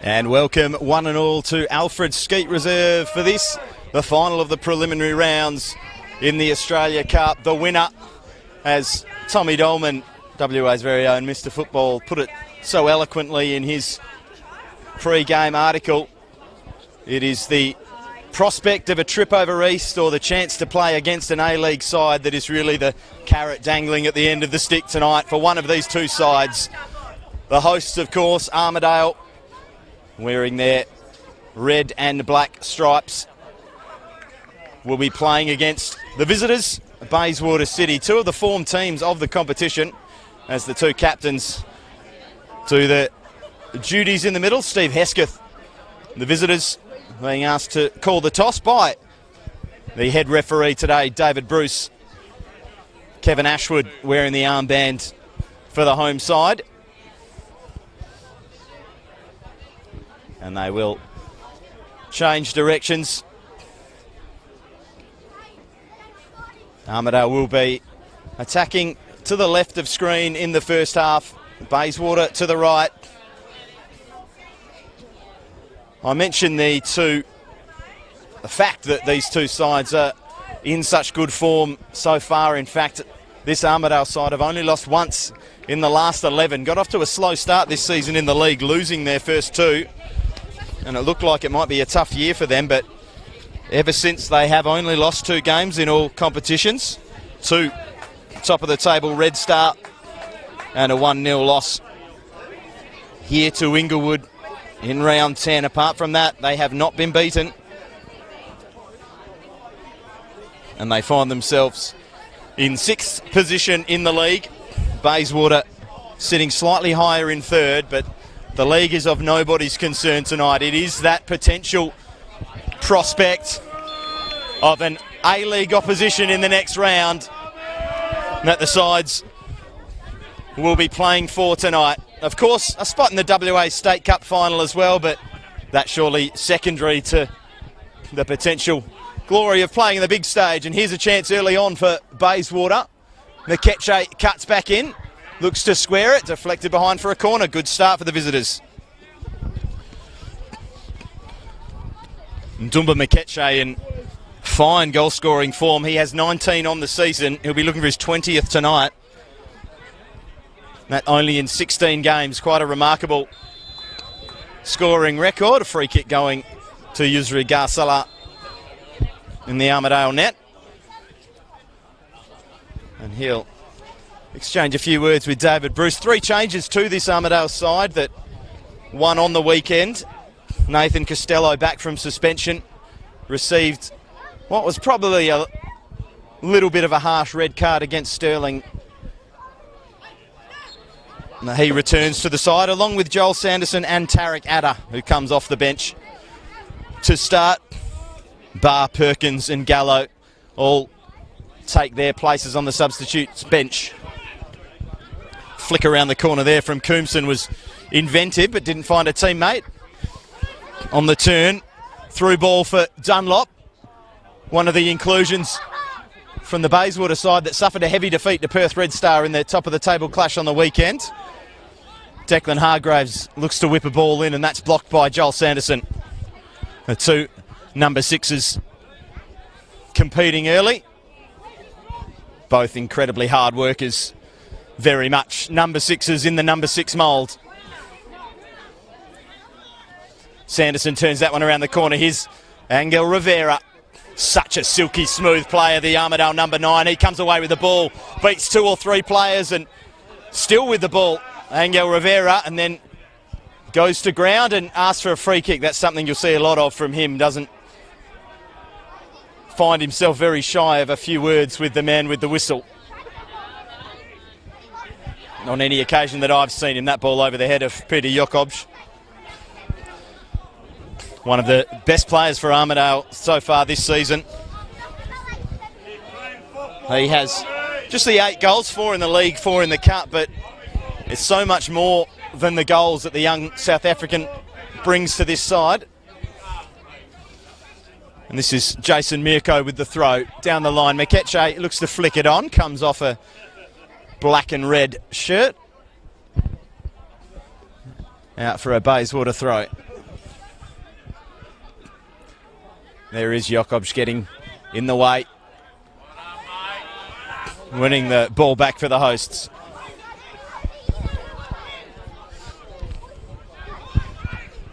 And welcome one and all to Alfred Skeet Reserve for this, the final of the preliminary rounds in the Australia Cup. The winner, as Tommy Dolman, WA's very own Mr. Football, put it so eloquently in his pre-game article. It is the prospect of a trip over east or the chance to play against an A-League side that is really the carrot dangling at the end of the stick tonight for one of these two sides. The hosts, of course, Armadale, wearing their red and black stripes, will be playing against the visitors, Bayswater City, two of the form teams of the competition, as the two captains do the duties in the middle. Steve Hesketh, the visitors, being asked to call the toss by the head referee today, David Bruce. Kevin Ashwood wearing the armband for the home side. And they will change directions. Armadale will be attacking to the left of screen in the first half. Bayswater to the right. I mentioned the fact that these two sides are in such good form so far. In fact, this Armadale side have only lost once in the last 11. Got off to a slow start this season in the league, losing their first two. And it looked like it might be a tough year for them, but ever since they have only lost 2 games in all competitions. 2 top of the table Red Star and a 1-0 loss here to Inglewood in round 10. Apart from that, they have not been beaten. And they find themselves in 6th position in the league. Bayswater sitting slightly higher in 3rd, but the league is of nobody's concern tonight. It is that potential prospect of an A-League opposition in the next round that the sides will be playing for tonight. Of course, a spot in the WA State Cup final as well, but that's surely secondary to the potential glory of playing in the big stage. And here's a chance early on for Bayswater. Mikeche cuts back in. Looks to square it, deflected behind for a corner. Good start for the visitors. Ndumba Mikeche in fine goal-scoring form. He has 19 on the season. He'll be looking for his 20th tonight. That only in 16 games. Quite a remarkable scoring record. A free kick going to Yusri Garsala in the Armadale net. And he'll exchange a few words with David Bruce. 3 changes to this Armadale side, that one on the weekend. Nathan Costello back from suspension, received what was probably a little bit of a harsh red card against Stirling. Now he returns to the side along with Joel Sanderson and Tarek Adder, who comes off the bench to start. Barr, Perkins and Gallo all take their places on the substitutes bench. Flick around the corner there from Coombson was inventive but didn't find a teammate. On the turn, through ball for Dunlop. One of the inclusions from the Bayswater side that suffered a heavy defeat to Perth Red Star in their top of the table clash on the weekend. Declan Hargraves looks to whip a ball in, and that's blocked by Joel Sanderson. The two number 6s competing early. Both incredibly hard workers. Very much number 6s in the number 6 mould. Sanderson turns that one around the corner. Here's Angel Rivera. Such a silky smooth player, the Armadale number 9. He comes away with the ball, beats 2 or 3 players and still with the ball. Angel Rivera, and then goes to ground and asks for a free kick. That's something you'll see a lot of from him. Doesn't find himself very shy of a few words with the man with the whistle. On any occasion that I've seen him, that ball over the head of Peter Jakobs. One of the best players for Armadale so far this season. He has just the 8 goals, 4 in the league, 4 in the cup, but it's so much more than the goals that the young South African brings to this side. And this is Jason Mirko with the throw down the line. Mikeche looks to flick it on, comes off a black and red shirt. Out for a Bayswater throw. There is Jakobs getting in the way. Winning the ball back for the hosts.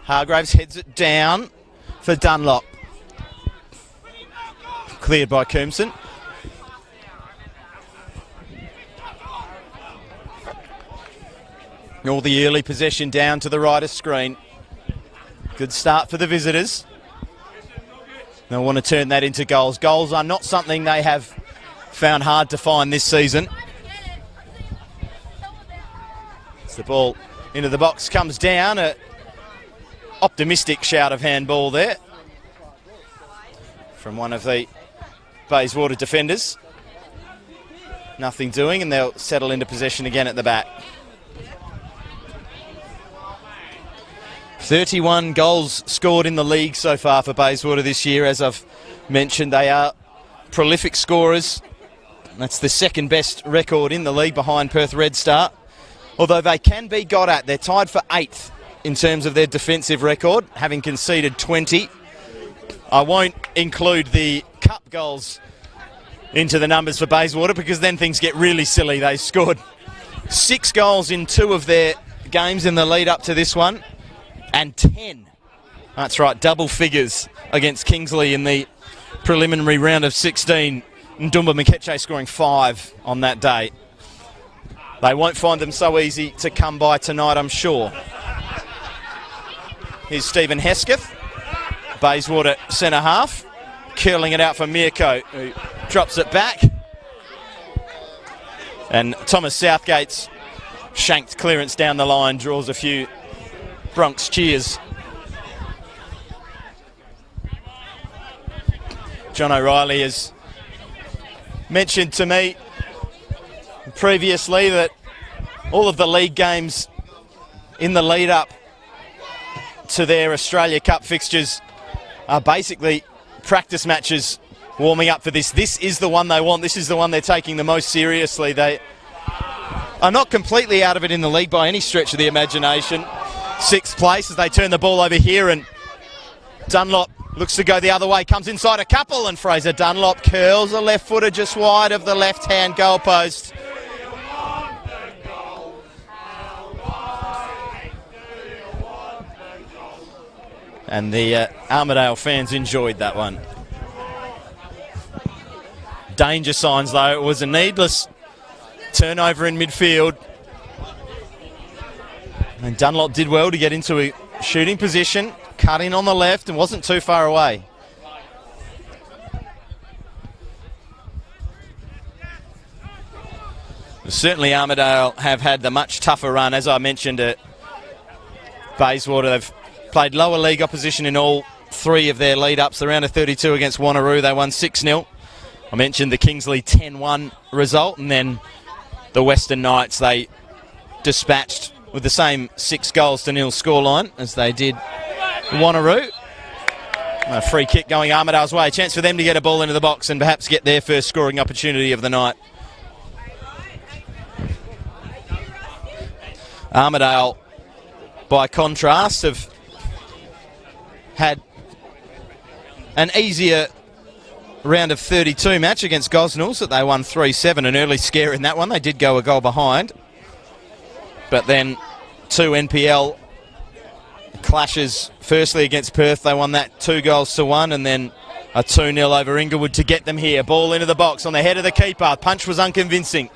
Hargraves heads it down for Dunlop. Cleared by Coombson. All the early possession down to the right of screen. Good start for the visitors. They'll want to turn that into goals. Goals are not something they have found hard to find this season. As the ball into the box comes down, an optimistic shout of handball there from one of the Bayswater defenders. Nothing doing, and they'll settle into possession again at the back. 31 goals scored in the league so far for Bayswater this year. As I've mentioned, they are prolific scorers. That's the second best record in the league behind Perth Red Star. Although they can be got at, they're tied for 8th in terms of their defensive record, having conceded 20. I won't include the cup goals into the numbers for Bayswater because then things get really silly. They scored 6 goals in 2 of their games in the lead up to this one. And 10, that's right, double figures against Kingsley in the preliminary round of 16. Ndumba Mikeche scoring 5 on that day. They won't find them so easy to come by tonight, I'm sure. Here's Stephen Hesketh, Bayswater centre half, curling it out for Mirko, who drops it back. And Thomas Southgate's shanked clearance down the line draws a few Bronx cheers. John O'Reilly has mentioned to me previously that all of the league games in the lead up to their Australia Cup fixtures are basically practice matches warming up for this. This is the one they want. This is the one they're taking the most seriously. They are not completely out of it in the league by any stretch of the imagination. 6th place as they turn the ball over here, and Dunlop looks to go the other way, comes inside a couple, and Fraser Dunlop curls a left footer just wide of the left-hand goalpost. And the Armadale fans enjoyed that one. Danger signs though, it was a needless turnover in midfield. And Dunlop did well to get into a shooting position, cut in on the left and wasn't too far away. Certainly Armadale have had the much tougher run. As I mentioned at Bayswater, they've played lower league opposition in all 3 of their lead-ups. The round of 32 against Wanneroo, they won 6-0. I mentioned the Kingsley 10-1 result, and then the Western Knights, they dispatched with the same 6-0 scoreline as they did Wanneroo. A free kick going Armadale's way. A chance for them to get a ball into the box and perhaps get their first scoring opportunity of the night. Armadale, by contrast, have had an easier round of 32 match against Gosnells that they won 3-7. An early scare in that one. They did go a goal behind. But then 2 NPL clashes. Firstly against Perth, they won that 2-1, and then a 2-0 over Inglewood to get them here. Ball into the box on the head of the keeper. Punch was unconvincing.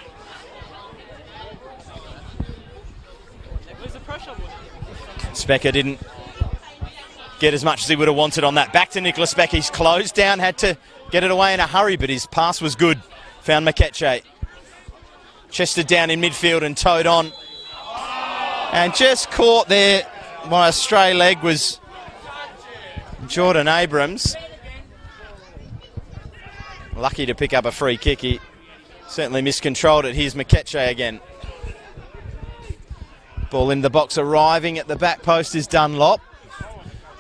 Specker didn't get as much as he would have wanted on that. Back to Nicholas Speck. He's closed down, had to get it away in a hurry, but his pass was good. Found Mikeche. Chested down in midfield and towed on. And just caught there by a stray leg was Jordan Abrams. Lucky to pick up a free kick. He certainly miscontrolled it. Here's Mikeche again. Ball in the box, arriving at the back post is Dunlop.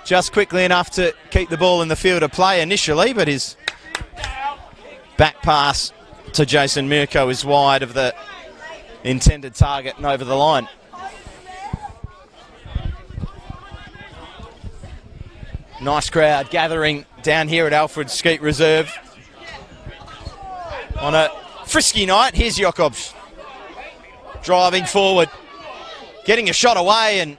Just quickly enough to keep the ball in the field of play initially, but his back pass to Jason Mirko is wide of the intended target and over the line. Nice crowd gathering down here at Alfred Skeet Reserve on a frisky night. Here's Jakobs driving forward, getting a shot away and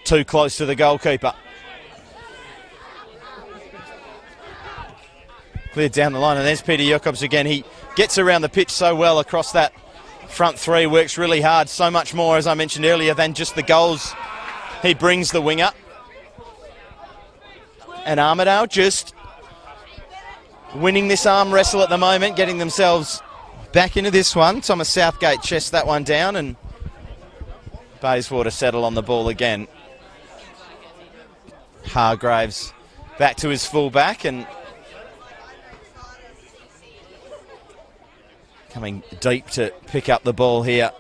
too close to the goalkeeper. Cleared down the line, and there's Peter Jakobs again. He gets around the pitch so well across that front three, works really hard, so much more, as I mentioned earlier, than just the goals he brings the winger. And Armadale just winning this arm wrestle at the moment, getting themselves back into this one. Thomas Southgate chests that one down, and Bayswater settle on the ball again. Hargraves back to his full-back and coming deep to pick up the ball here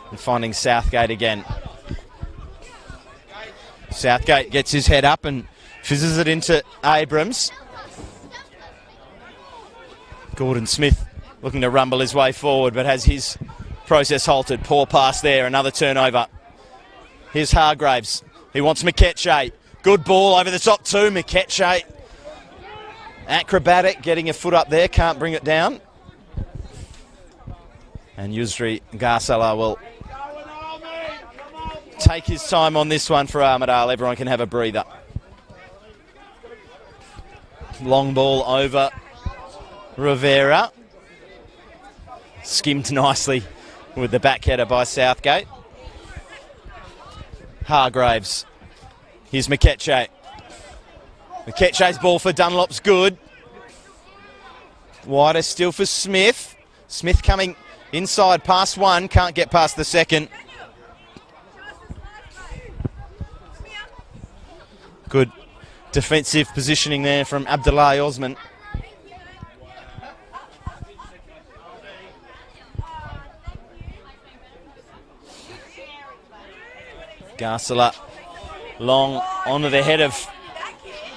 and finding Southgate again. Southgate gets his head up and fizzes it into Abrams. Gordon Smith looking to rumble his way forward, but has his process halted. Poor pass there, another turnover. Here's Hargraves. He wants McKetche. Good ball over the top too. McKetche. Acrobatic, getting a foot up there, can't bring it down. And Yusri Garsala will take his time on this one for Armadale. Everyone can have a breather. Long ball over Rivera. Skimmed nicely with the back header by Southgate. Hargraves. Here's McKetche. McKetche's ball for Dunlop's good. Wider still for Smith. Smith coming inside past one, can't get past the second. Good defensive positioning there from Abdullah Osman. Garsala long onto the head of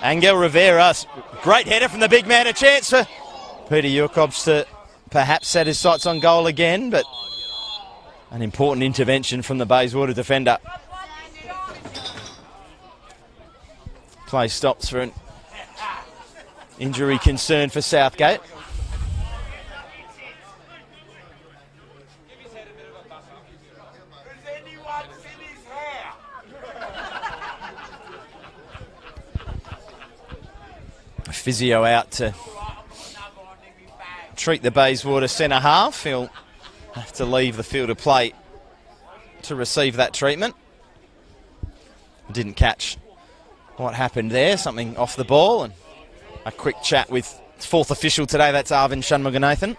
Angel Rivera. Great header from the big man. A chance for Peter Jakobs to perhaps set his sights on goal again, but an important intervention from the Bayswater defender. Play stops for an injury concern for Southgate. Physio out to treat the Bayswater centre half. He'll have to leave the field of play to receive that treatment. Didn't catch what happened there, something off the ball, and a quick chat with fourth official today, that's Arvind Shanmuganathan.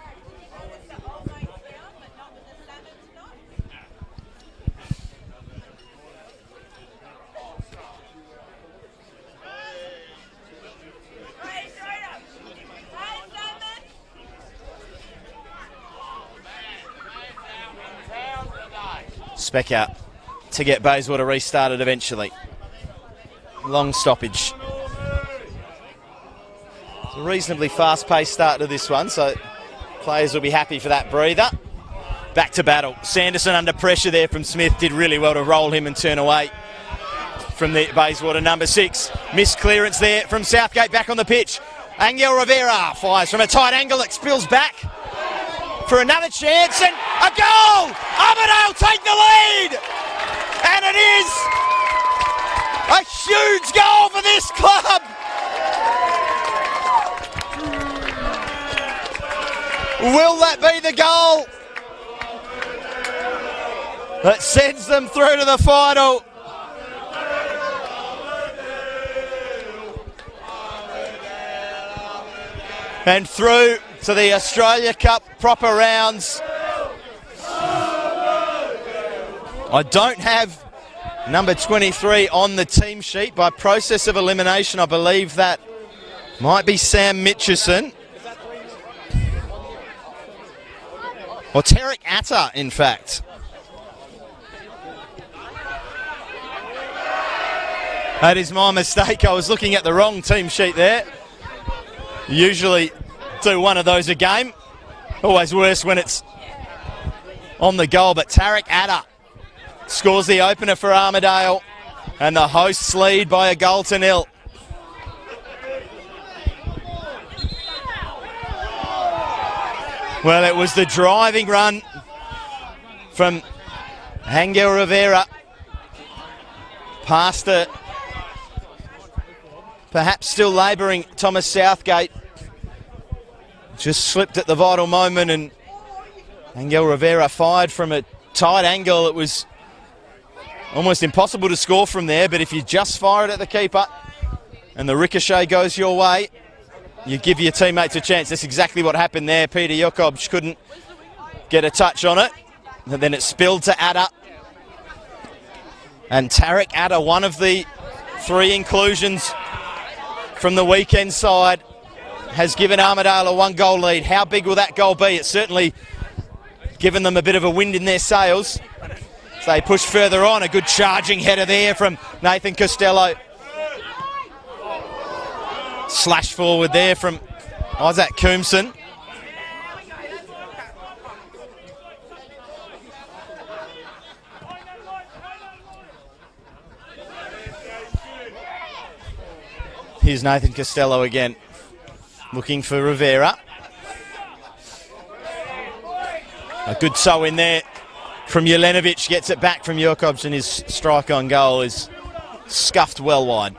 Spec out to get Bayswater restarted eventually. Long stoppage. It's a reasonably fast-paced start to this one, so players will be happy for that breather. Back to battle. Sanderson under pressure there from Smith. Did really well to roll him and turn away from the Bayswater number 6. Missed clearance there from Southgate back on the pitch. Angel Rivera fires from a tight angle. It spills back for another chance and a goal! Armadale take the lead! And it is a huge goal for this club! Will that be the goal that sends them through to the final? And through to the Australia Cup proper rounds. I don't have number 23 on the team sheet. By process of elimination, I believe that might be Sam Mitchison. Or Tarek Atta, in fact. That is my mistake. I was looking at the wrong team sheet there. Usually do one of those a game. Always worse when it's on the goal, but Tarek Atta scores the opener for Armadale. And the hosts lead by a goal to nil. Well, it was the driving run from Angel Rivera past the perhaps still labouring Thomas Southgate. Just slipped at the vital moment, and Angel Rivera fired from a tight angle. It was almost impossible to score from there, but if you just fire it at the keeper and the ricochet goes your way, you give your teammates a chance. That's exactly what happened there. Peter Jakobs couldn't get a touch on it, and then it spilled to Adder. And Tarek Adder, one of the 3 inclusions from the weekend side, has given Armadale a 1-goal lead. How big will that goal be? It's certainly given them a bit of a wind in their sails. So they push further on. A good charging header there from Nathan Costello. Slash forward there from Isaac Coombson. Here's Nathan Costello again, looking for Rivera. A good sew in there from Jelenovic, gets it back from Jakobs, and his strike on goal is scuffed well wide.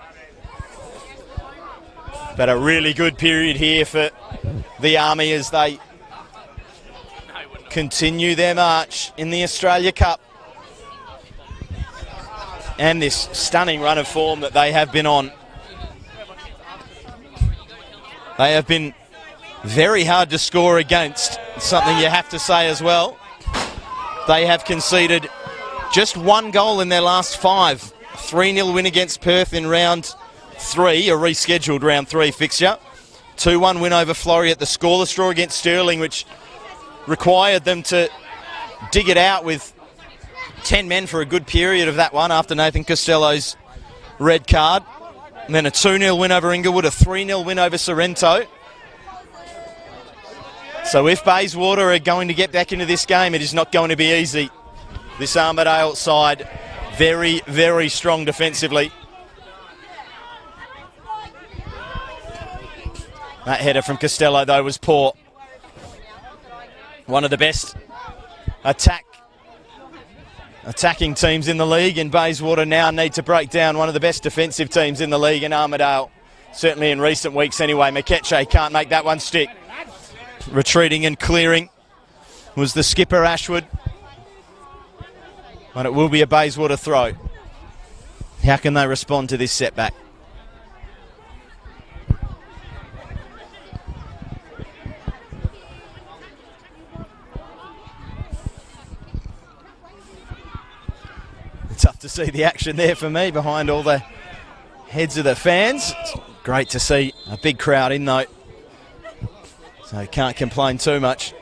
But a really good period here for the Army as they continue their march in the Australia Cup. And this stunning run of form that they have been on. They have been very hard to score against, something you have to say as well. They have conceded just 1 goal in their last 5. 3-0 win against Perth in round 3, a rescheduled round 3 fixture. 2-1 win over Florey at the scoreless draw against Stirling, which required them to dig it out with 10 men for a good period of that one after Nathan Costello's red card. And then a 2-0 win over Inglewood, a 3-0 win over Sorrento. So if Bayswater are going to get back into this game, it is not going to be easy. This Armadale side, very, very strong defensively. That header from Costello, though, was poor. One of the best attacking teams in the league, and Bayswater now need to break down one of the best defensive teams in the league in Armadale. Certainly in recent weeks anyway. Mekeche can't make that one stick. Retreating and clearing was the skipper, Ashwood. But it will be a Bayswater throw. How can they respond to this setback? Tough to see the action there for me behind all the heads of the fans. It's great to see a big crowd in though, so can't complain too much.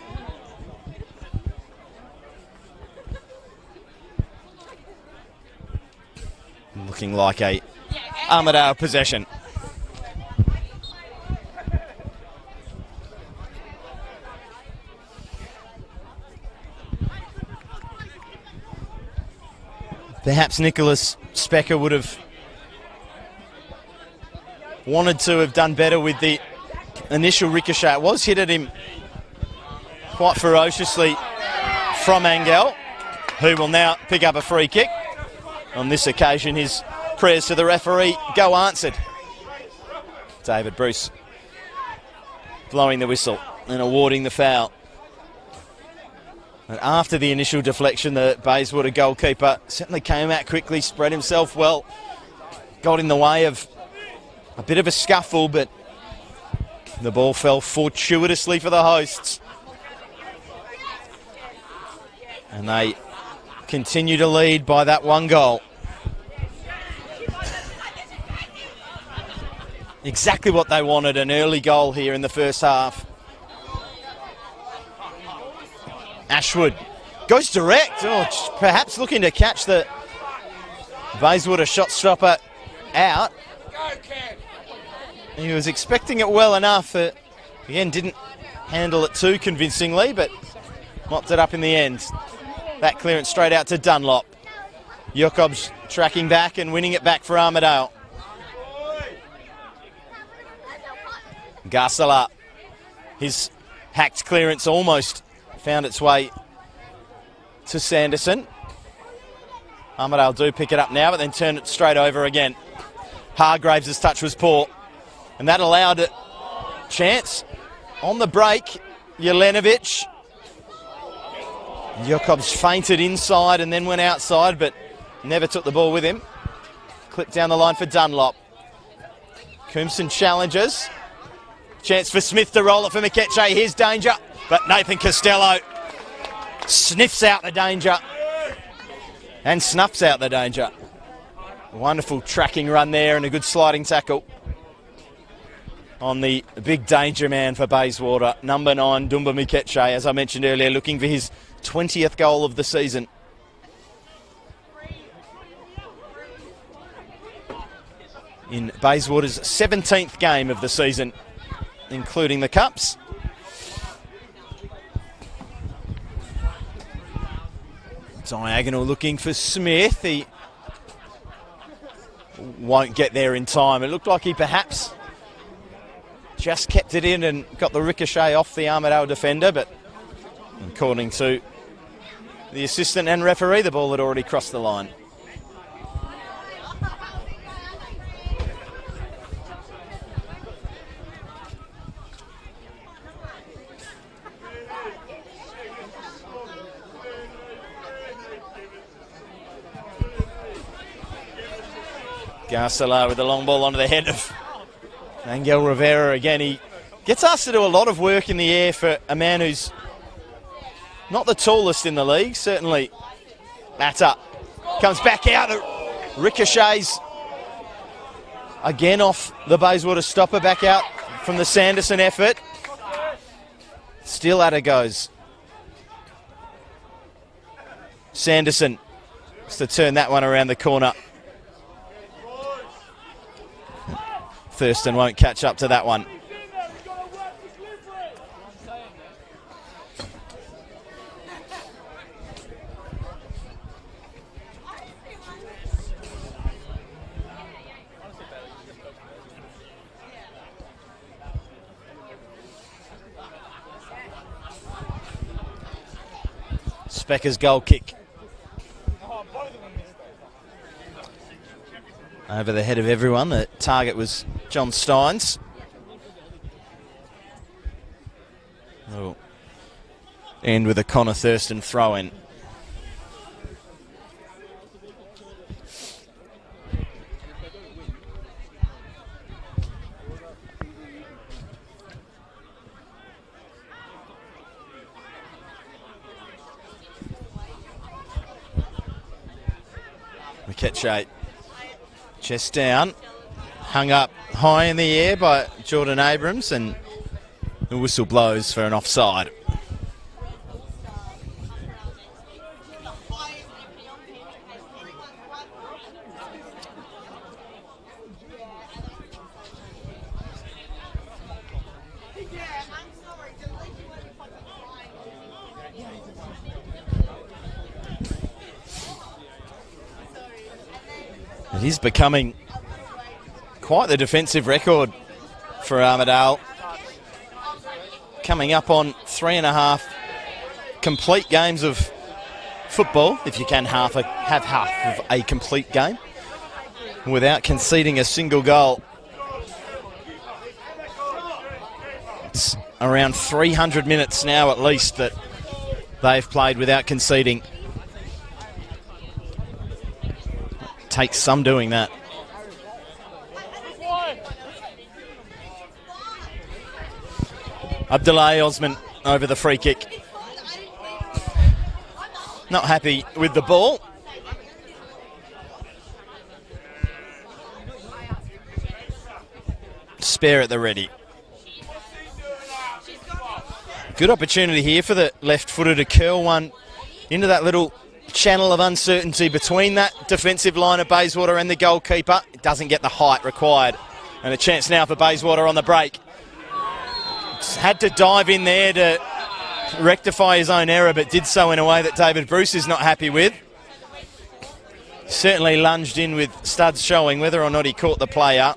Looking like a Armadale possession. Perhaps Nicholas Specker would have wanted to have done better with the initial ricochet. It was hit at him quite ferociously from Angel, who will now pick up a free kick. On this occasion, his prayers to the referee go answered. David Bruce blowing the whistle and awarding the foul. And after the initial deflection, the Bayswater goalkeeper certainly came out quickly, spread himself well, got in the way of a bit of a scuffle, but the ball fell fortuitously for the hosts. And they continue to lead by that 1 goal. Exactly what they wanted, an early goal here in the first half. Ashwood goes direct, perhaps looking to catch the Bayswater shot stopper out. He was expecting it well enough. Again, didn't handle it too convincingly, but mopped it up in the end. That clearance straight out to Dunlop. Jakobs tracking back and winning it back for Armadale. Garsala, his hacked clearance almost found its way to Sanderson. Armadale do pick it up now, but then turn it straight over again. Hargraves' touch was poor, and that allowed a chance. On the break, Jelenovic. Jakobs fainted inside and then went outside, but never took the ball with him. Clipped down the line for Dunlop. Coombson challenges. Chance for Smith to roll it for Mikeche. Here's danger, but Nathan Costello sniffs out the danger and snuffs out the danger. Wonderful tracking run there and a good sliding tackle on the big danger man for Bayswater, number 9, Dumba Mikeche, as I mentioned earlier, looking for his 20th goal of the season. In Bayswater's 17th game of the season, including the Cups. Diagonal looking for Smith. He won't get there in time. It looked like he perhaps just kept it in and got the ricochet off the Armadale defender, but according to the assistant and referee, the ball had already crossed the line. Garsala with the long ball onto the head of Angel Rivera again. He gets asked to do a lot of work in the air for a man who's not the tallest in the league, certainly. Matter comes back out, ricochets again off the Bayswater stopper, back out from the Sanderson effort. Still Atta goes. Sanderson has to turn that one around the corner. Thurston won't catch up to that one. Specker's goal kick. Over the head of everyone. The target was John Steins. Oh. End with a Connor Thurston throw-in. Mikeche, chest down, hung up high in the air by Jordan Abrams, and the whistle blows for an offside. It is becoming quite the defensive record for Armadale. Coming up on 3.5 complete games of football, if you can have half of a complete game, without conceding a single goal. It's around 300 minutes now at least that they've played without conceding. Takes some doing that. Abdullah Osman over the free kick. Not happy with the ball. Spare at the ready. Good opportunity here for the left footer to curl one into that little channel of uncertainty between that defensive line of Bayswater and the goalkeeper. It doesn't get the height required. And a chance now for Bayswater on the break. Had to dive in there to rectify his own error, but did so in a way that David Bruce is not happy with. certainly lunged in with studs showing. Whether or not he caught the player,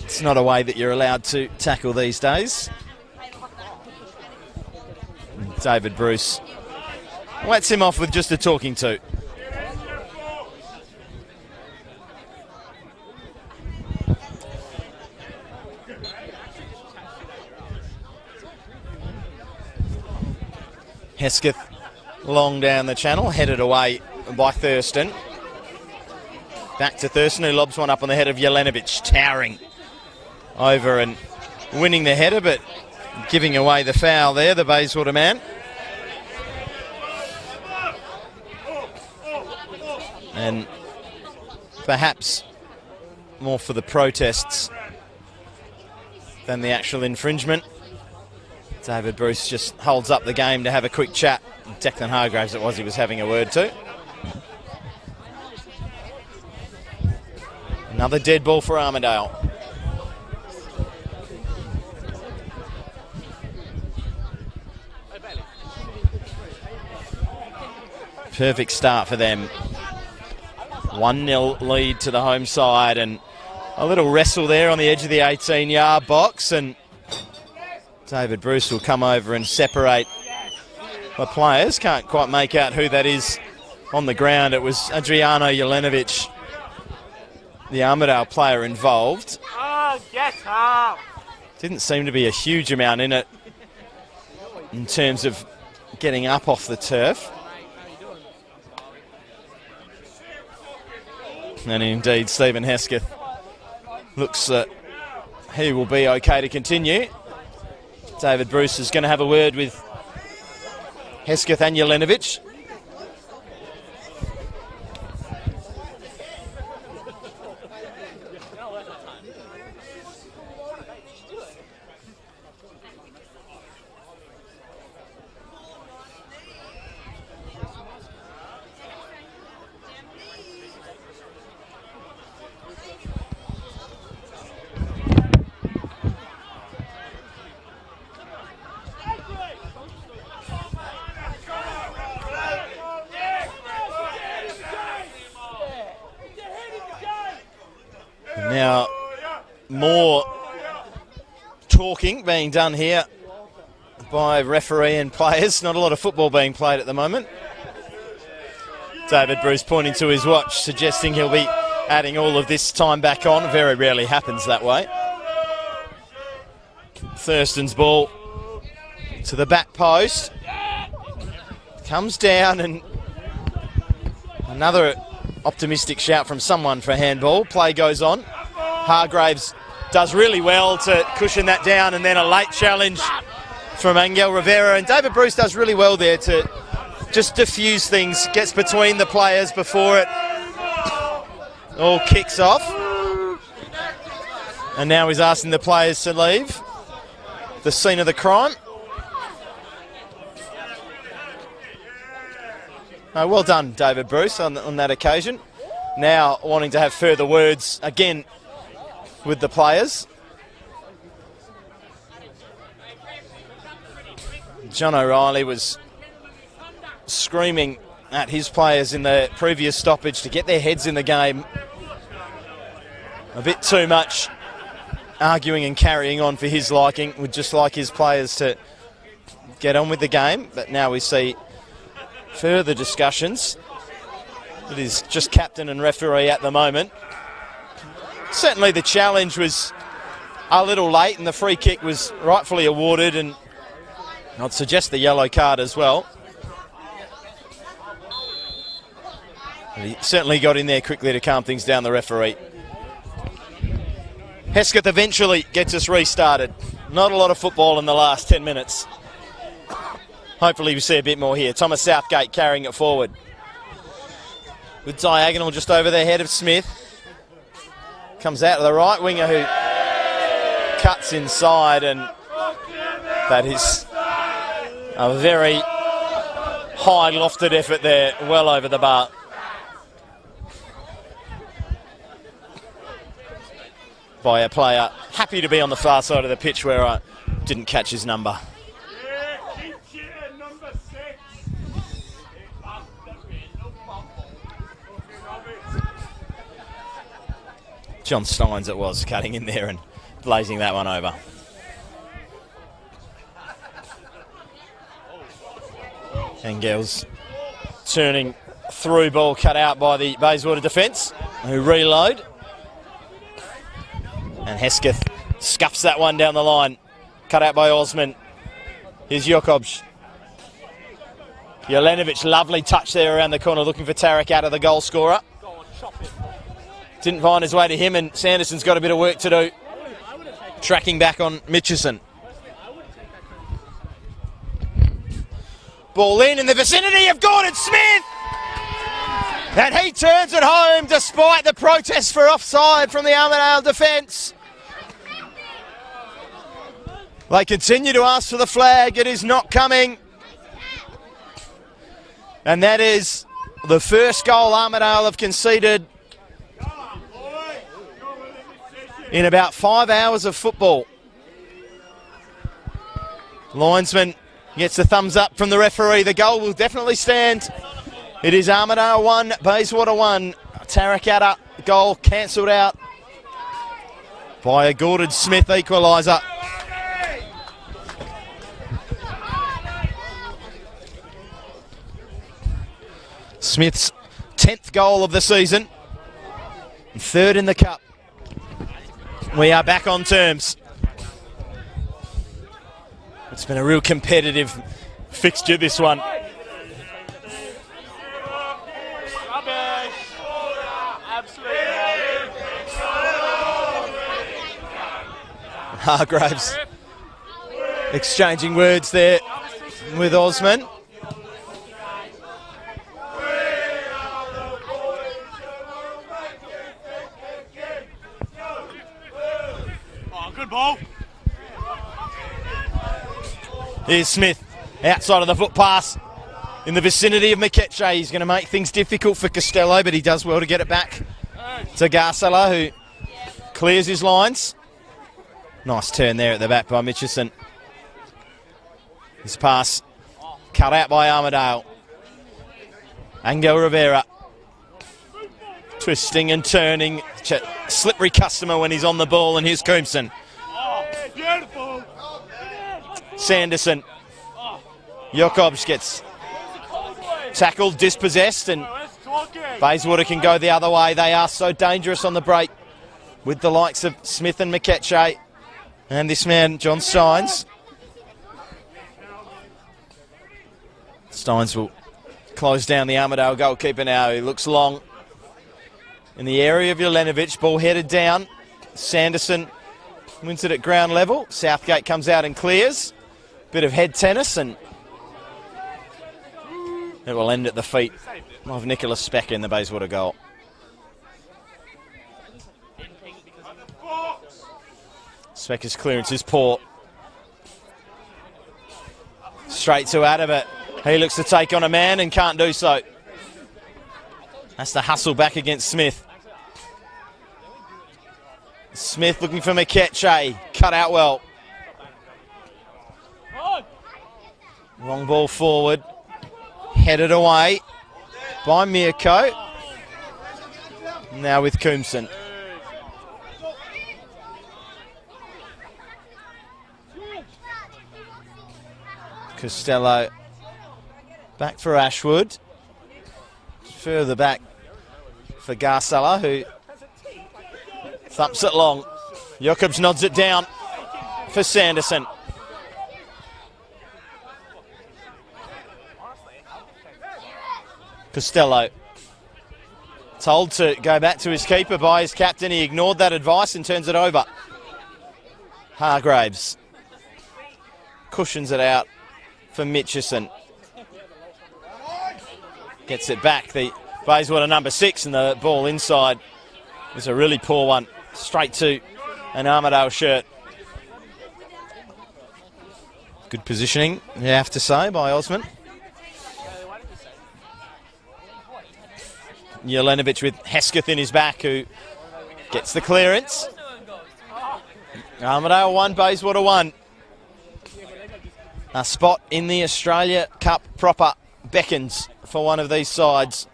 it's not a way that you're allowed to tackle these days. David Bruce lets him off with just a talking to. Hesketh long down the channel, headed away by Thurston. Back to Thurston, who lobs one up on the head of Jelenovic, towering over and winning the header, but giving away the foul there, the Bayswater man. And perhaps more for the protests than the actual infringement. David Bruce just holds up the game to have a quick chat. Declan Hargraves it was he was having a word to. Another dead ball for Armadale. Perfect start for them. 1-0 lead to the home side, and a little wrestle there on the edge of the 18-yard box, and David Bruce will come over and separate the players. Can't quite make out who that is on the ground. It was Adriano Jelenovic, the Armadale player involved. Didn't seem to be a huge amount in it in terms of getting up off the turf. And indeed, Stephen Hesketh looks he will be okay to continue. David Bruce is going to have a word with Hesketh and Jelenovic. Now, more talking being done here by referee and players. Not a lot of football being played at the moment. David Bruce pointing to his watch, suggesting he'll be adding all of this time back on. Very rarely happens that way. Thurston's ball to the back post. Comes down, and another optimistic shout from someone for handball. Play goes on. Hargraves does really well to cushion that down, and then a late challenge from Angel Rivera. And David Bruce does really well there to just diffuse things, gets between the players before it all kicks off. And now he's asking the players to leave the scene of the crime. No, well done, David Bruce, on that occasion. Now wanting to have further words again with the players. John O'Reilly was screaming at his players in the previous stoppage to get their heads in the game. A bit too much arguing and carrying on for his liking. Would just like his players to get on with the game. But now we see further discussions. It is just captain and referee at the moment. Certainly the challenge was a little late, and the free kick was rightfully awarded, and I'd suggest the yellow card as well. He certainly got in there quickly to calm things down, the referee. Hesketh eventually gets us restarted. Not a lot of football in the last 10 minutes. Hopefully we see a bit more here. Thomas Southgate carrying it forward. With diagonal just over the head of Smith. Comes out to the right winger who cuts inside, and that is a very high lofted effort there, well over the bar. By a player happy to be on the far side of the pitch where I didn't catch his number. John Steins it was, cutting in there and blazing that one over. Engels turning through ball cut out by the Bayswater defence, who reload. And Hesketh scuffs that one down the line. Cut out by Osman. Here's Jakobs. Jelenovic, lovely touch there around the corner, looking for Tarek out of the goal scorer. Didn't find his way to him, and Sanderson's got a bit of work to do. Tracking back on Mitchison. Ball in the vicinity of Gordon Smith. And he turns it home despite the protest for offside from the Armadale defence. They continue to ask for the flag. It is not coming. And that is the first goal Armadale have conceded in about 5 hours of football. Linesman gets the thumbs up from the referee. The goal will definitely stand. It is Armadale 1, Bayswater 1. Tarakata goal cancelled out by a Gordon Smith equaliser. Smith's 10th goal of the season, third in the cup. We are back on terms. It's been a real competitive fixture, this one. Hargraves exchanging words there with Osman. Good ball. Here's Smith, outside of the foot pass, in the vicinity of Mikeche. He's going to make things difficult for Costello, but he does well to get it back to Garsala, who clears his lines. Nice turn there at the back by Mitchison. His pass cut out by Armadale. Angel Rivera. Twisting and turning. Slippery customer when he's on the ball, and here's Coombson. Sanderson. Jakobs gets tackled, dispossessed, and Bayswater can go the other way. They are so dangerous on the break with the likes of Smith and Mikeche. And this man, John Steins. Steins will close down the Armadale goalkeeper now. He looks long in the area of Jelenovic. Ball headed down. Sanderson wins it at ground level. Southgate comes out and clears. Bit of head tennis, and it will end at the feet of Nicholas Specker in the Bayswater goal. Specker's clearance is poor. Straight to Adabit. He looks to take on a man and can't do so. That's the hustle back against Smith. Smith looking for Mikeche. Cut out well. Long ball forward. Headed away by Mirko. Now with Coombson. Costello back for Ashwood. Further back for Garsala, who thumps it long. Jakobs nods it down for Sanderson. Costello told to go back to his keeper by his captain. He ignored that advice and turns it over. Hargraves cushions it out for Mitchison. Gets it back. The Bayswater number 6, and the ball inside is a really poor one. Straight to an Armadale shirt. Good positioning, you have to say, by Osman. Jelenovic with Hesketh in his back, who gets the clearance. Armadale 1, Bayswater 1. A spot in the Australia Cup proper beckons for one of these sides.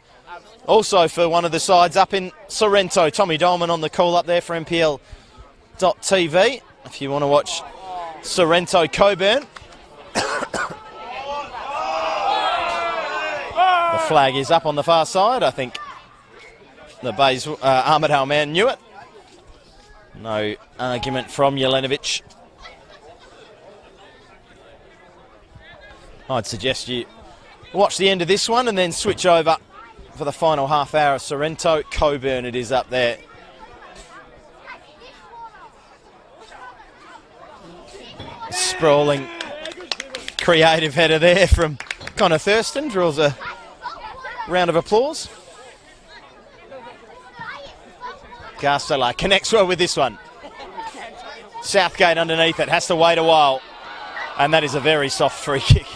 Also for one of the sides up in Sorrento, Tommy Dolman on the call up there for NPL.TV. If you want to watch Sorrento Coburn. The flag is up on the far side. I think the Armadale man knew it. No argument from Jelenovic. I'd suggest you watch the end of this one and then switch over for the final half hour of Sorrento. Coburn it is up there. Sprawling, creative header there from Connor Thurston. Draws a round of applause. Garstela connects well with this one. Southgate underneath it, has to wait a while. And that is a very soft free kick.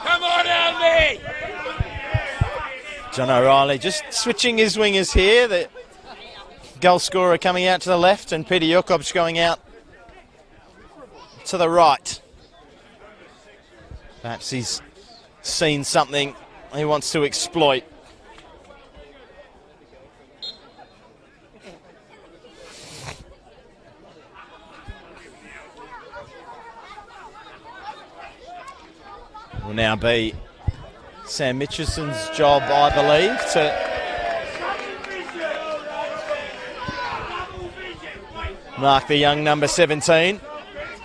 Come on, Andy! John O'Reilly just switching his wingers here. The goal scorer coming out to the left and Peter Jakobs going out to the right. Perhaps he's seen something he wants to exploit. Will now be Sam Mitchison's job, I believe, to mark the young number 17,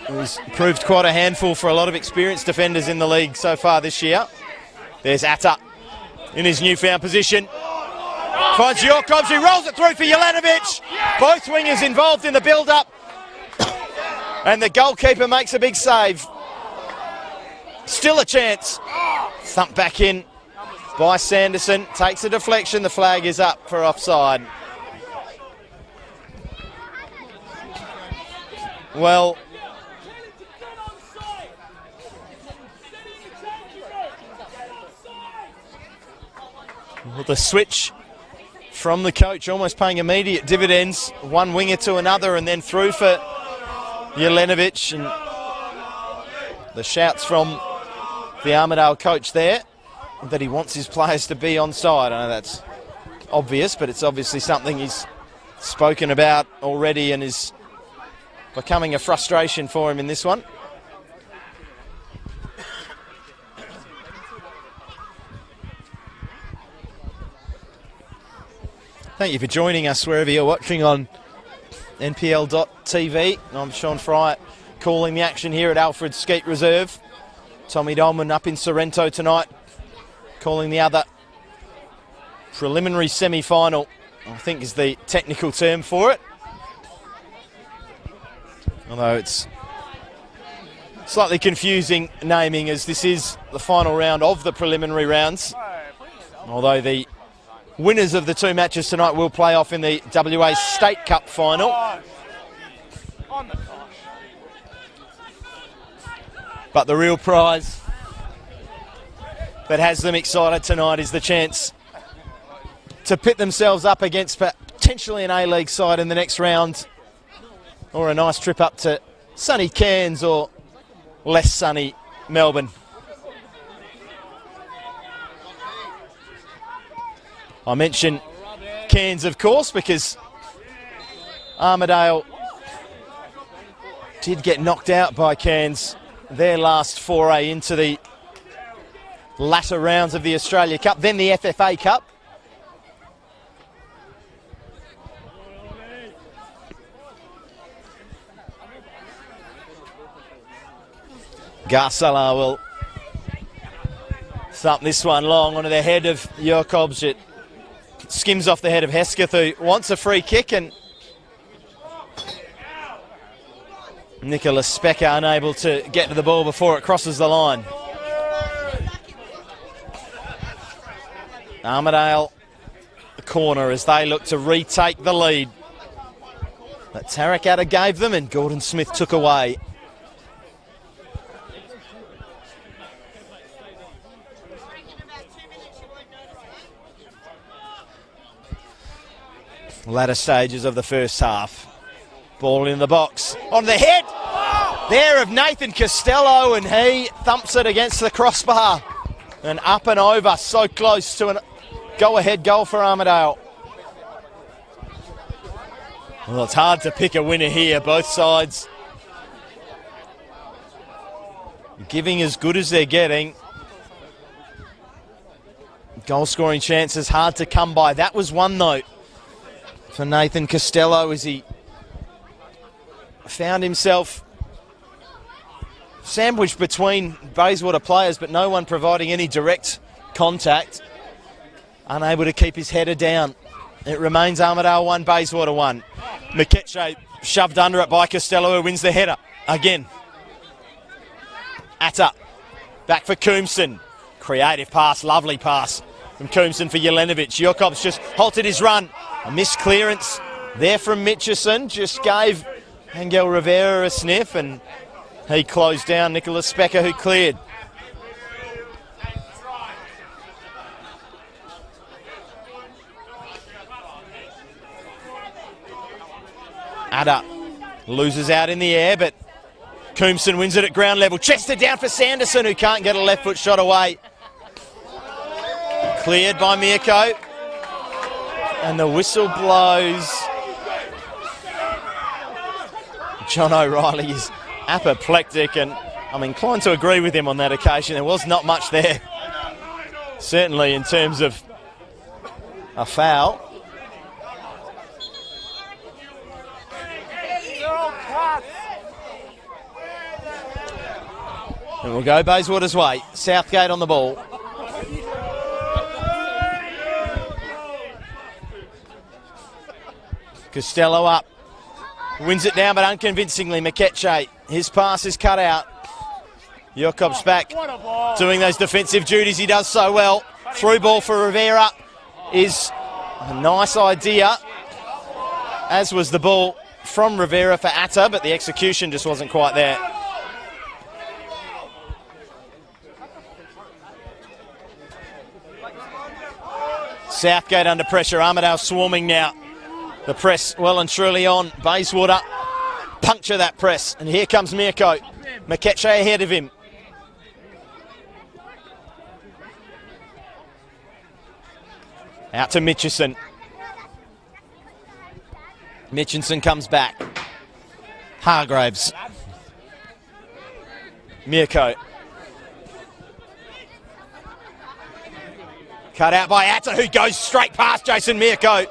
who's proved quite a handful for a lot of experienced defenders in the league so far this year. There's Atta in his newfound position. Finds Jakobs, he rolls it through for Jelenovic. Both wingers involved in the build-up. And the goalkeeper makes a big save. Still a chance. Thumped back in by Sanderson. Takes a deflection. The flag is up for offside. Well, the switch from the coach almost paying immediate dividends. One winger to another and then through for Jelenovic. And the shouts from the Armadale coach there that he wants his players to be onside. I know that's obvious, but it's obviously something he's spoken about already and is becoming a frustration for him in this one. Thank you for joining us wherever you're watching on NPL.TV. I'm Sean Fry calling the action here at Alfred Skeet Reserve. Tommy Dolman up in Sorrento tonight, calling the other preliminary semi-final, I think is the technical term for it. Although it's slightly confusing naming, as this is the final round of the preliminary rounds. Although the winners of the two matches tonight will play off in the WA State Cup final. But the real prize that has them excited tonight is the chance to pit themselves up against potentially an A-League side in the next round, or a nice trip up to sunny Cairns or less sunny Melbourne. I mention Cairns, of course, because Armadale did get knocked out by Cairns their last foray into the latter rounds of the Australia Cup, then the FFA Cup. Garcella will thump this one long onto the head of Jakobs. It skims off the head of Hesketh, who wants a free kick, and Nicholas Specker unable to get to the ball before it crosses the line. Armadale, the corner as they look to retake the lead that Tarek Atta gave them and Gordon Smith took away. Latter stages of the first half. Ball in the box. On the head! there of Nathan Costello, and he thumps it against the crossbar. And up and over, so close to a go-ahead goal for Armadale. Well, it's hard to pick a winner here, both sides giving as good as they're getting. Goal scoring chances hard to come by. That was one though for Nathan Costello as he found himself sandwiched between Bayswater players, but no one providing any direct contact. Unable to keep his header down. It remains Armadale 1, Bayswater 1. McKetche shoved under it by Costello, who wins the header again. Atta back for Coombson. Creative pass, lovely pass from Coombson for Jelenovic. Jokob's just halted his run. A missed clearance there from Mitchison. Just gave Angel Rivera a sniff, and he closed down Nicholas Specker, who cleared. Atta loses out in the air, but Coombson wins it at ground level. Chested down for Sanderson, who can't get a left foot shot away. Cleared by Mirko. And the whistle blows. John O'Reilly is apoplectic, and I'm inclined to agree with him on that occasion. There was not much there, certainly in terms of a foul. And we'll go Bayswater's way. Southgate on the ball. Costello up. Wins it down, but unconvincingly. McKetche, his pass is cut out. Jokob's back doing those defensive duties. He does so well. Through ball for Rivera is a nice idea, as was the ball from Rivera for Atta, but the execution just wasn't quite there. Southgate under pressure. Armadale swarming now. The press well and truly on. Bayswater puncture that press. And here comes Mirko. McKetche ahead of him. Out to Mitchison. Mitchison comes back. Hargraves. Mirko. Cut out by Atta, who goes straight past Jason Mirko.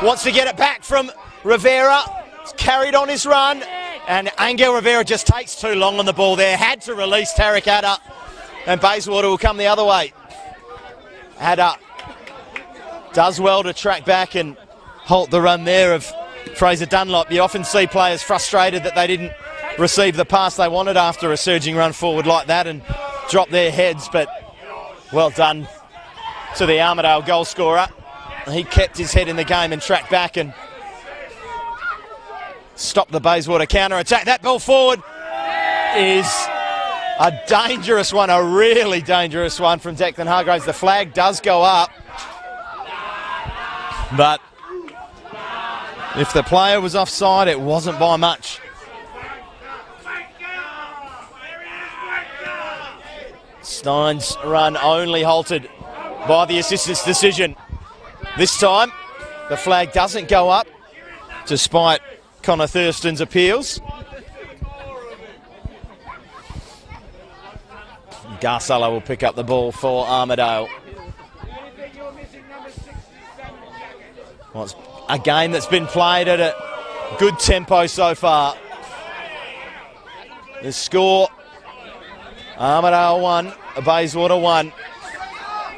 Wants to get it back from Rivera. It's carried on his run. And Angel Rivera just takes too long on the ball there. Had to release Tarek Atta. And Bayswater will come the other way. Atta does well to track back and halt the run there of Fraser Dunlop. You often see players frustrated that they didn't receive the pass they wanted after a surging run forward like that and drop their heads. But well done to the Armadale goal scorer. He kept his head in the game and tracked back and stopped the Bayswater counter-attack. That ball forward is a dangerous one, a really dangerous one from Declan Hargraves. The flag does go up, but if the player was offside, it wasn't by much. Stein's run only halted by the assistant's decision. This time, the flag doesn't go up, despite Connor Thurston's appeals. Garcella will pick up the ball for Armadale. Well, it's a game that's been played at a good tempo so far. The score, Armadale 1, Bayswater 1.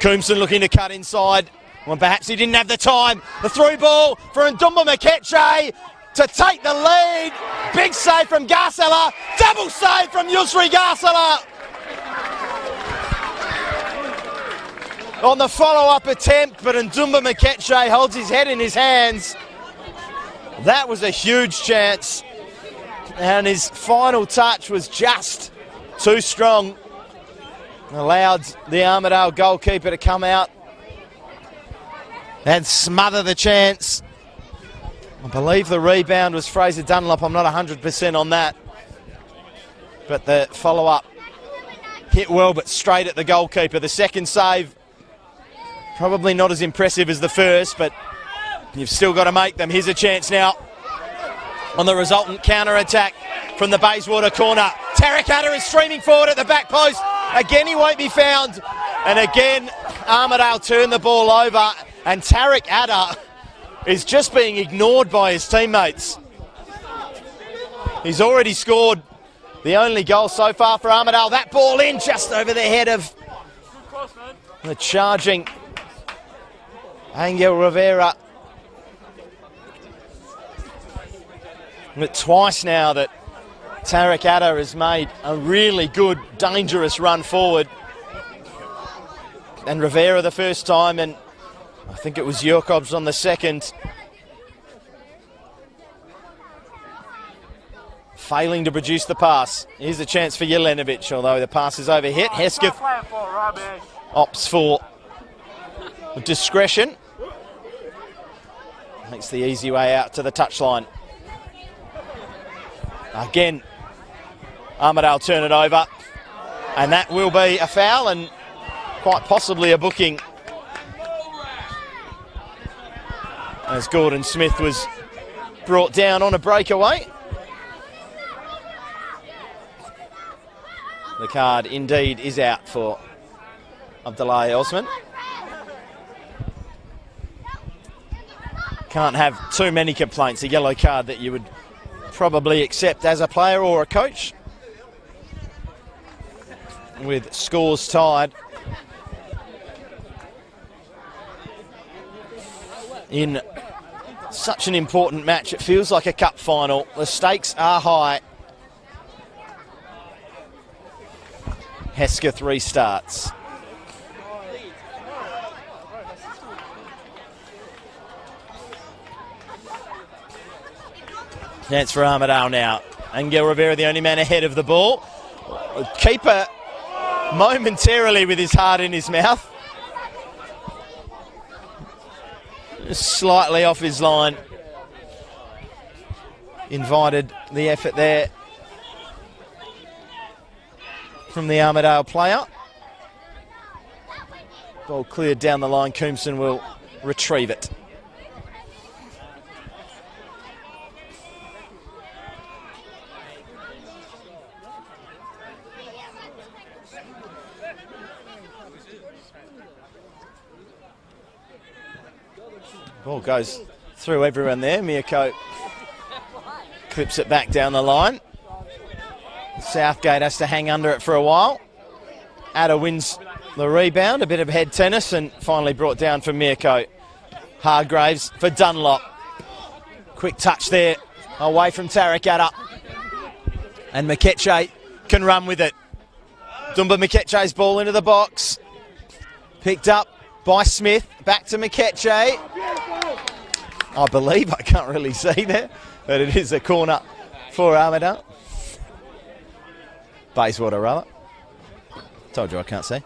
Coombson looking to cut inside. Well, perhaps he didn't have the time. The through ball for Ndumba Meketche to take the lead. Big save from Garcella. Double save from Yusri Garcella. On the follow-up attempt, but Ndumba Meketche holds his head in his hands. That was a huge chance. And his final touch was just too strong. Allowed the Armadale goalkeeper to come out and smother the chance. I believe the rebound was Fraser Dunlop. I'm not 100% on that. but the follow-up hit well, but straight at the goalkeeper. The second save, probably not as impressive as the first, but you've still got to make them. Here's a chance now on the resultant counter-attack from the Bayswater corner. Tarek Adder is streaming forward at the back post. Again, he won't be found. And again, Armadale turned the ball over, and Tarek Adder is just being ignored by his teammates. He's already scored the only goal so far for Armadale. That ball in just over the head of the charging Angel Rivera. But twice now that Tarek Adder has made a really good, dangerous run forward. And Rivera the first time, and I think it was Jurkobs on the second. Failing to produce the pass. Here's a chance for Jelenovic, although the pass is overhit. Hesketh opts for discretion. Makes the easy way out to the touchline. Again, Armadale turn it over, and that will be a foul and quite possibly a booking, as Gordon Smith was brought down on a breakaway. The card indeed is out for Abdullah Osman. Can't have too many complaints. A yellow card that you would probably accept as a player or a coach. With scores tied in such an important match, it feels like a cup final. The stakes are high. Hesketh restarts. Chance for Armadale now. Angel Rivera, the only man ahead of the ball. Keeper momentarily with his heart in his mouth. Just slightly off his line. Invited the effort there from the Armadale player. Ball cleared down the line. Coombson will retrieve it. Ball goes through everyone there. Miyako clips it back down the line. Southgate has to hang under it for a while. Adder wins the rebound, a bit of head tennis, and finally brought down for Miyako. Hargraves for Dunlop. Quick touch there, away from Tarek Adder. And Mikeche can run with it. Dumba Mikeche's ball into the box. Picked up by Smith, back to Mikeche. I believe, I can't really see there, but it is a corner for Armadale. Bayswater, rather. Told you I can't see.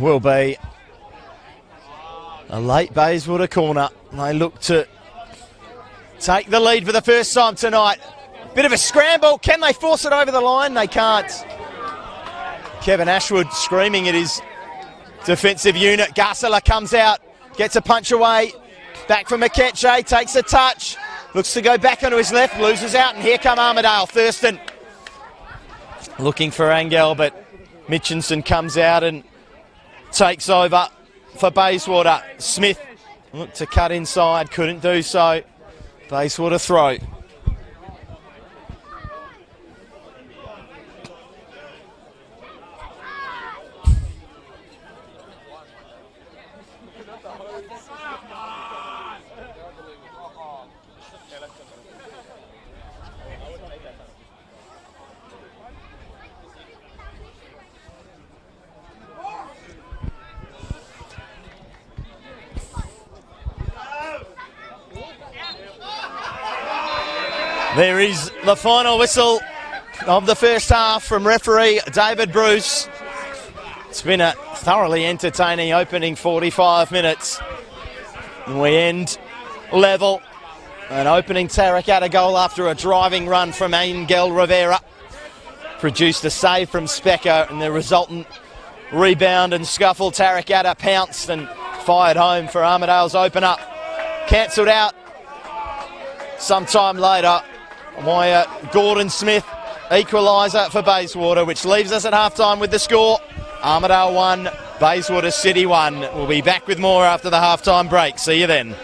Will be a late Bayswater corner. They look to take the lead for the first time tonight. Bit of a scramble. Can they force it over the line? They can't. Kevin Ashwood screaming at his defensive unit. Garsela comes out, gets a punch away. Back from Mikeche, takes a touch. Looks to go back onto his left, loses out, and here come Armadale. Thurston looking for Angel, but Mitchinson comes out and takes over for Bayswater. Smith looked to cut inside, couldn't do so. Bayswater throw. There is the final whistle of the first half from referee David Bruce. It's been a thoroughly entertaining opening 45 minutes. And we end level. An opening Tarracata goal after a driving run from Angel Rivera produced a save from Specker, and the resultant rebound and scuffle, Tarracata pounced and fired home for Armadale's opener. Cancelled out sometime later by Gordon Smith, equaliser for Bayswater, which leaves us at half-time with the score. Armadale 1, Bayswater City 1. We'll be back with more after the half-time break. See you then.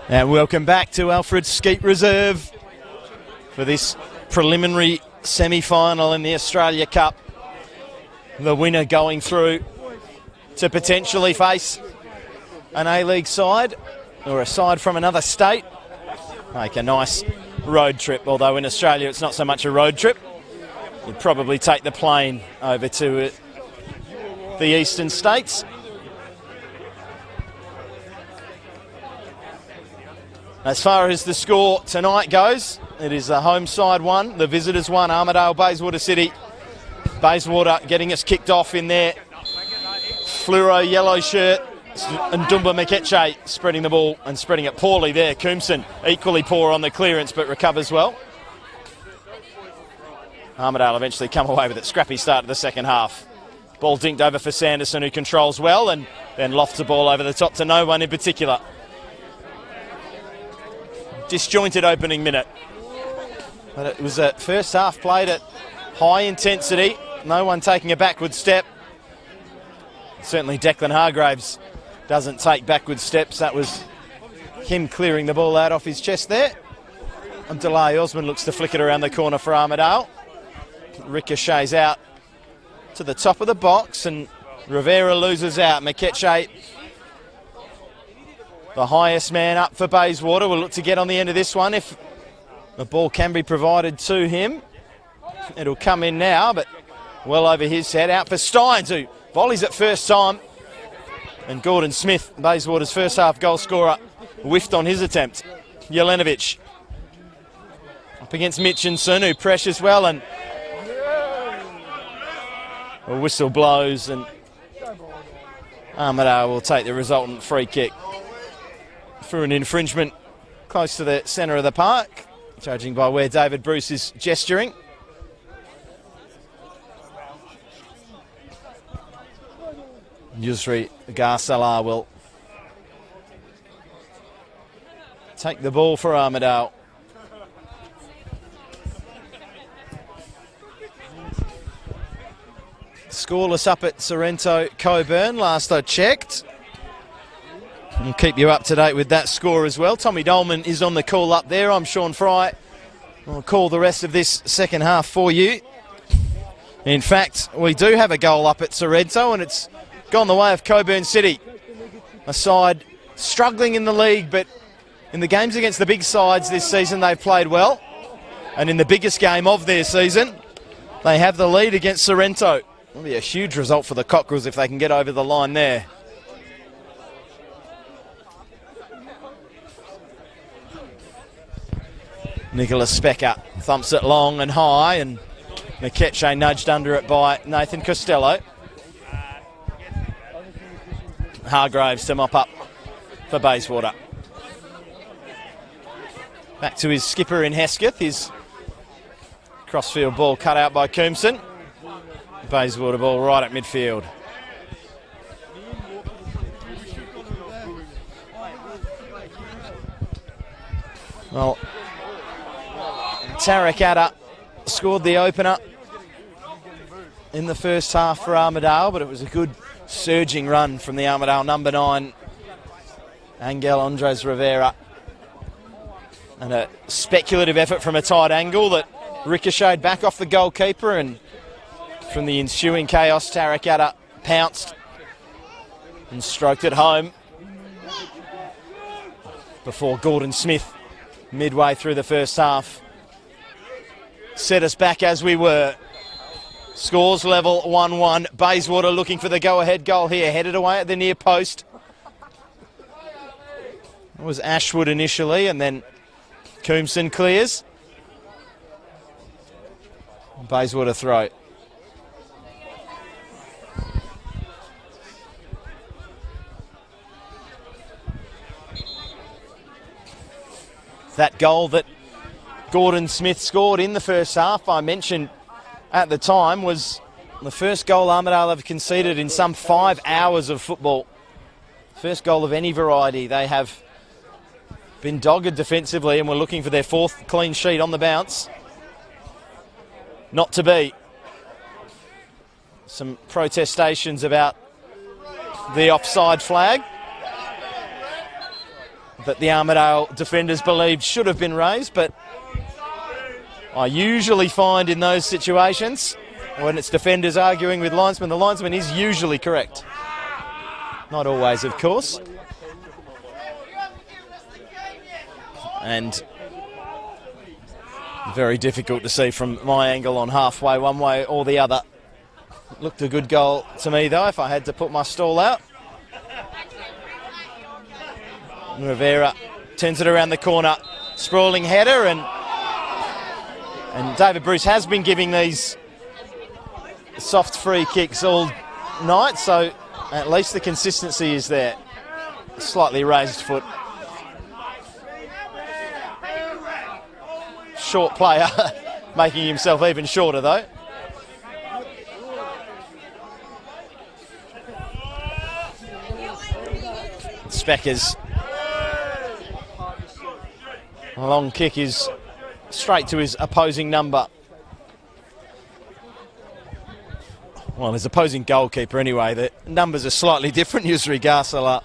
And welcome back to Alfred Skeet Reserve for this preliminary semi-final in the Australia Cup. The winner going through to potentially face an A-League side or a side from another state. Make a nice road trip, although in Australia it's not so much a road trip. You'd probably take the plane over to the eastern states. As far as the score tonight goes, it is the home side one, the visitors one, Armadale, Bayswater City. Bayswater getting us kicked off in their fluoro yellow shirt. And Dumba Mikeche spreading the ball and spreading it poorly there. Coombson equally poor on the clearance but recovers well. Armadale eventually come away with it. Scrappy start of the second half. Ball dinked over for Sanderson, who controls well and then lofts the ball over the top to no one in particular. Disjointed opening minute. But it was a first half played at high intensity. No one taking a backward step. Certainly Declan Hargraves doesn't take backward steps. That was him clearing the ball out off his chest there. Abdullah Osman looks to flick it around the corner for Armadale. Ricochets out to the top of the box and Rivera loses out. Mikeche, the highest man up for Bayswater, will look to get on the end of this one if the ball can be provided to him. It'll come in now, but well over his head. Out for Steins, who volleys at first time. And Gordon Smith, Bayswater's first half goal scorer, whiffed on his attempt. Jelenovic up against Mitchinson, who pressures well, and a whistle blows, and Armadale will take the resultant free kick through an infringement close to the centre of the park, judging by where David Bruce is gesturing. Yusri Garsalar will take the ball for Armadale. Scoreless up at Sorrento Coburn, last I checked. We'll keep you up to date with that score as well. Tommy Dolman is on the call up there. I'm Sean Fry. I'll call the rest of this second half for you. In fact, we do have a goal up at Sorrento, and it's gone the way of Coburn City. A side struggling in the league, but in the games against the big sides this season, they've played well. And in the biggest game of their season, they have the lead against Sorrento. It'll be a huge result for the Cockerels if they can get over the line there. Nicholas Specker thumps it long and high, and Mikeche nudged under it by Nathan Costello. Hargraves to mop up for Bayswater. Back to his skipper in Hesketh. His crossfield ball cut out by Coombson. Bayswater ball right at midfield. Well, Tarakata scored the opener in the first half for Armadale, but it was a good surging run from the Armadale number 9, Angel Andres Rivera. And a speculative effort from a tight angle that ricocheted back off the goalkeeper, and from the ensuing chaos, Tarakata pounced and stroked it home before Gordon Smith, midway through the first half, set us back as we were. Scores level 1-1. Bayswater looking for the go-ahead goal here, headed away at the near post. It was Ashwood initially, and then Coombson clears. Bayswater throw. That goal that Gordon Smith scored in the first half, I mentioned at the time, was the first goal Armadale have conceded in some 5 hours of football. First goal of any variety. They have been dogged defensively and were looking for their 4th clean sheet on the bounce. Not to be. some protestations about the offside flag that the Armadale defenders believed should have been raised, but I usually find in those situations, when it's defenders arguing with linesmen, the linesman is usually correct. Not always, of course. And very difficult to see from my angle on halfway, one way or the other. Looked a good goal to me, though, if I had to put my stall out. Rivera turns it around the corner. Sprawling header, and David Bruce has been giving these soft free kicks all night, so at least the consistency is there. Slightly raised foot. Short player, making himself even shorter though. Speckers. A long kick is straight to his opposing number. Well, his opposing goalkeeper anyway. The numbers are slightly different. Yusri Garsala,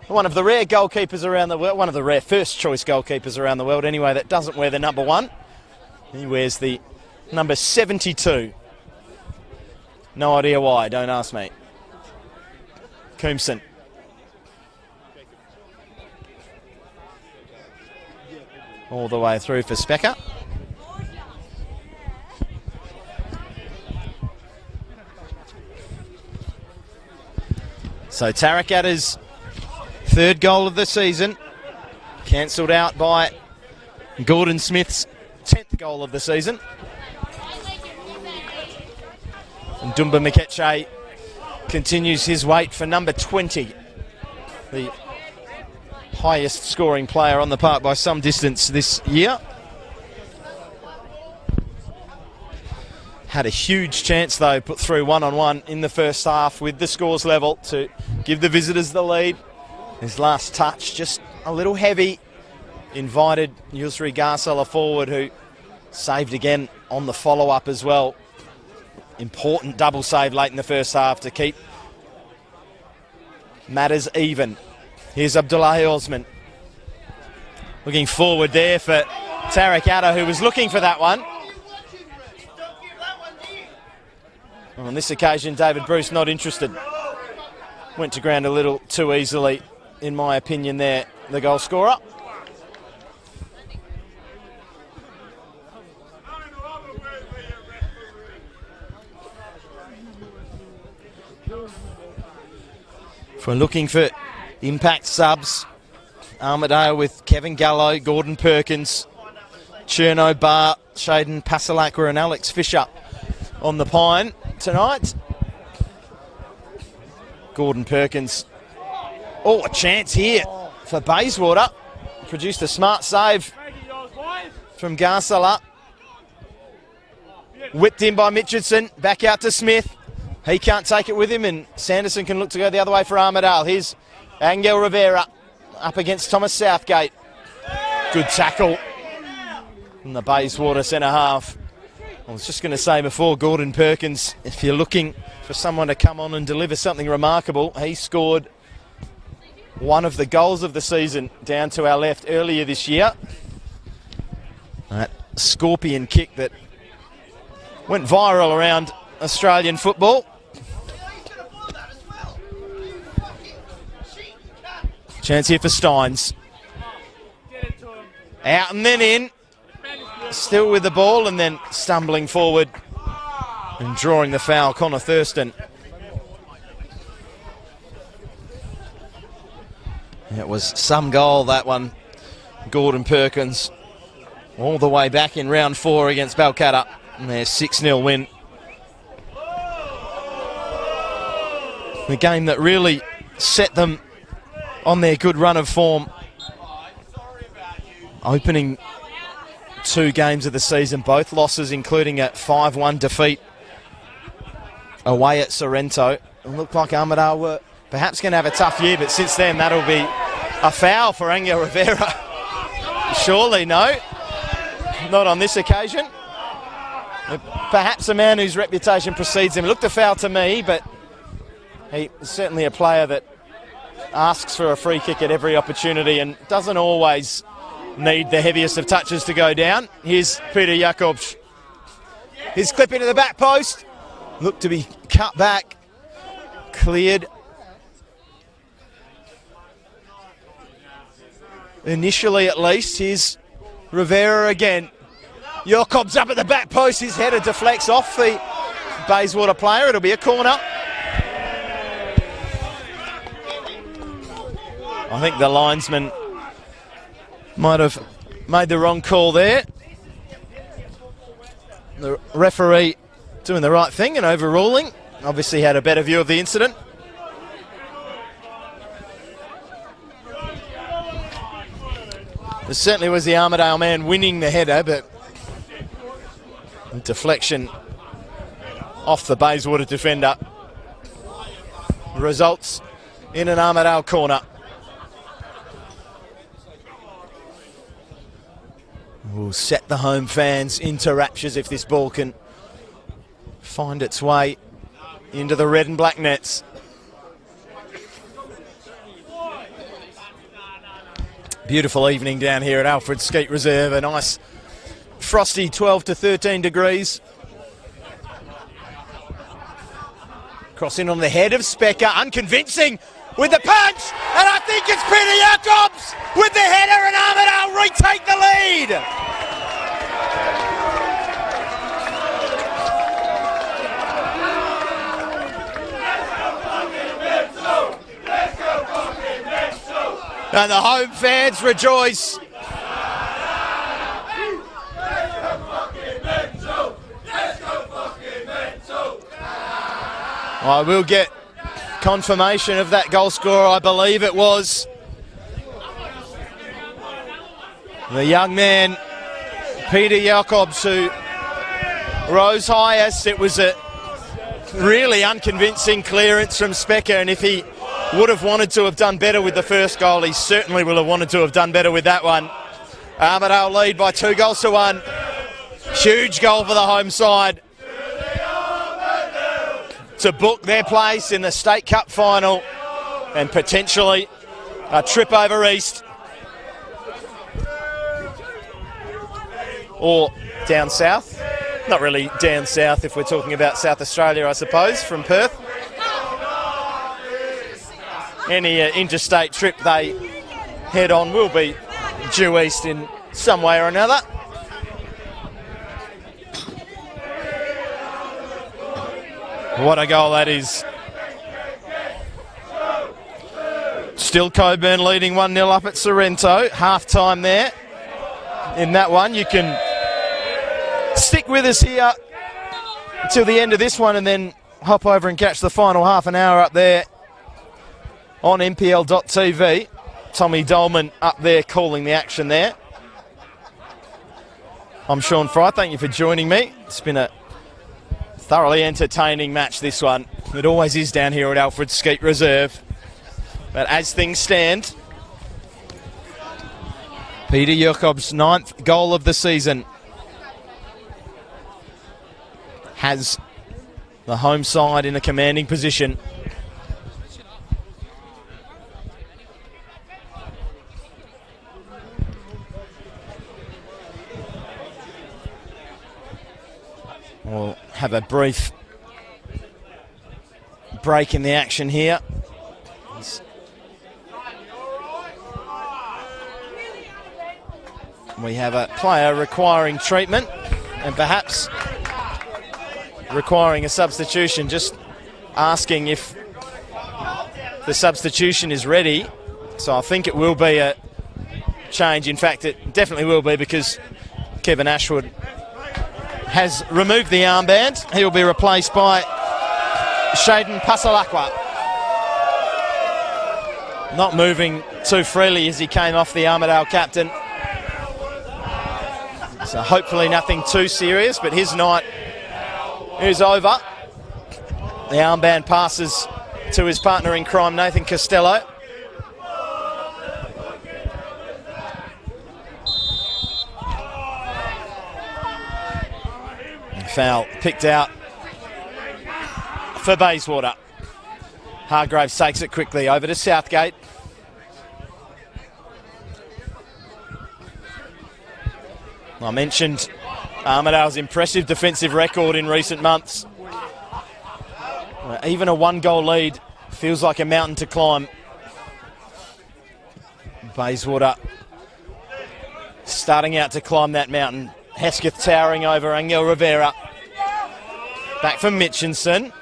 one of the rare goalkeepers around the world, one of the rare first choice goalkeepers around the world anyway, that doesn't wear the number 1. He wears the number 72. No idea why, don't ask me. Coombson. All the way through for Specker. So Tarracatter's third goal of the season, cancelled out by Gordon Smith's 10th goal of the season. And Dumba Mikeche continues his wait for number 20, the highest scoring player on the park by some distance this year. Had a huge chance though, put through 1-on-1 in the first half with the scores level to give the visitors the lead. His last touch just a little heavy, invited Yusri Garsala forward, who saved again on the follow-up as well. Important double save late in the first half to keep matters even. Here's Abdullahi Osman. Looking forward there for Tarracata, who was looking for that one. On this occasion, David Bruce not interested. Went to ground a little too easily, in my opinion there, the goal scorer. If we're looking for impact subs, Armadale with Kevin Gallo, Gordon Perkins, Cherno Barr, Shaden Pasalakwa and Alex Fisher on the pine tonight. Gordon Perkins. Oh, a chance here for Bayswater. Produced a smart save from Garsala. Whipped in by Mitchison. Back out to Smith. He can't take it with him, and Sanderson can look to go the other way for Armadale. Here's Angel Rivera up against Thomas Southgate. Good tackle from the Bayswater centre half. I was just going to say before, Gordon Perkins, if you're looking for someone to come on and deliver something remarkable, he scored one of the goals of the season down to our left earlier this year. That scorpion kick that went viral around Australian football. Chance here for Steins. Out and then in. Still with the ball and then stumbling forward and drawing the foul, Connor Thurston. It was some goal, that one. Gordon Perkins all the way back in round 4 against Balcatta. And their 6-0 win. The game that really set them on their good run of form. Opening 2 games of the season, both losses, including a 5-1 defeat away at Sorrento. It looked like Armadale were perhaps going to have a tough year, but since then that'll be a foul for Angel Rivera. Surely no, not on this occasion. Perhaps a man whose reputation precedes him. It looked a foul to me, but he's certainly a player that asks for a free kick at every opportunity and doesn't always need the heaviest of touches to go down. Here's Peter Jakobs. His clip into the back post. Looked to be cut back. Cleared. Initially, at least. Here's Rivera again. Jakobs up at the back post. His header deflects off the Bayswater player. It'll be a corner. I think the linesman might have made the wrong call there. The referee doing the right thing and overruling. Obviously had a better view of the incident. It certainly was the Armadale man winning the header, but deflection off the Bayswater defender results in an Armadale corner. Will set the home fans into raptures if this ball can find its way into the red and black nets. Beautiful evening down here at Alfred Skeet Reserve. A nice frosty 12 to 13 degrees. Crossing on the head of Specker, unconvincing with the punch, and I think it's Peter Jakobs with the header, and Armadale retake the lead. And the home fans rejoice. I will get confirmation of that goal scorer. I believe it was the young man, Peter Jakobs, who rose highest. It was a really unconvincing clearance from Specker, and if he would have wanted to have done better with the first goal, he certainly will have wanted to have done better with that one. Armadale lead by 2-1. Huge goal for the home side to book their place in the State Cup final and potentially a trip over east or down south. Not really down south if we're talking about South Australia, I suppose, from Perth. Any interstate trip they head on will be due east in some way or another. What a goal that is. Still Coburn leading 1-0 up at Sorrento. Half-time there. In that one, you can stick with us here till the end of this one and then hop over and catch the final half an hour up there on NPL.tv. Tommy Dolman up there calling the action there. I'm Sean Fry. Thank you for joining me. It's been a thoroughly entertaining match, this one. It always is down here at Alfred Skeet Reserve. But as things stand, Peter Jakobs' 9th goal of the season has the home side in a commanding position. We'll have a brief break in the action here. We have a player requiring treatment and perhaps requiring a substitution, just asking if the substitution is ready. So I think it will be a change. In fact, it definitely will be, because Kevin Ashwood has removed the armband. He'll be replaced by Shaden Pasalakwa. Not moving too freely as he came off the Armadale captain. So hopefully nothing too serious, but his night is over. The armband passes to his partner in crime, Nathan Costello. foul picked out for Bayswater. Hargraves takes it quickly over to Southgate. I mentioned Armadale's impressive defensive record in recent months. Even a one-goal lead feels like a mountain to climb. Bayswater starting out to climb that mountain. Hesketh towering over Angel Rivera. Back from Mitchinson.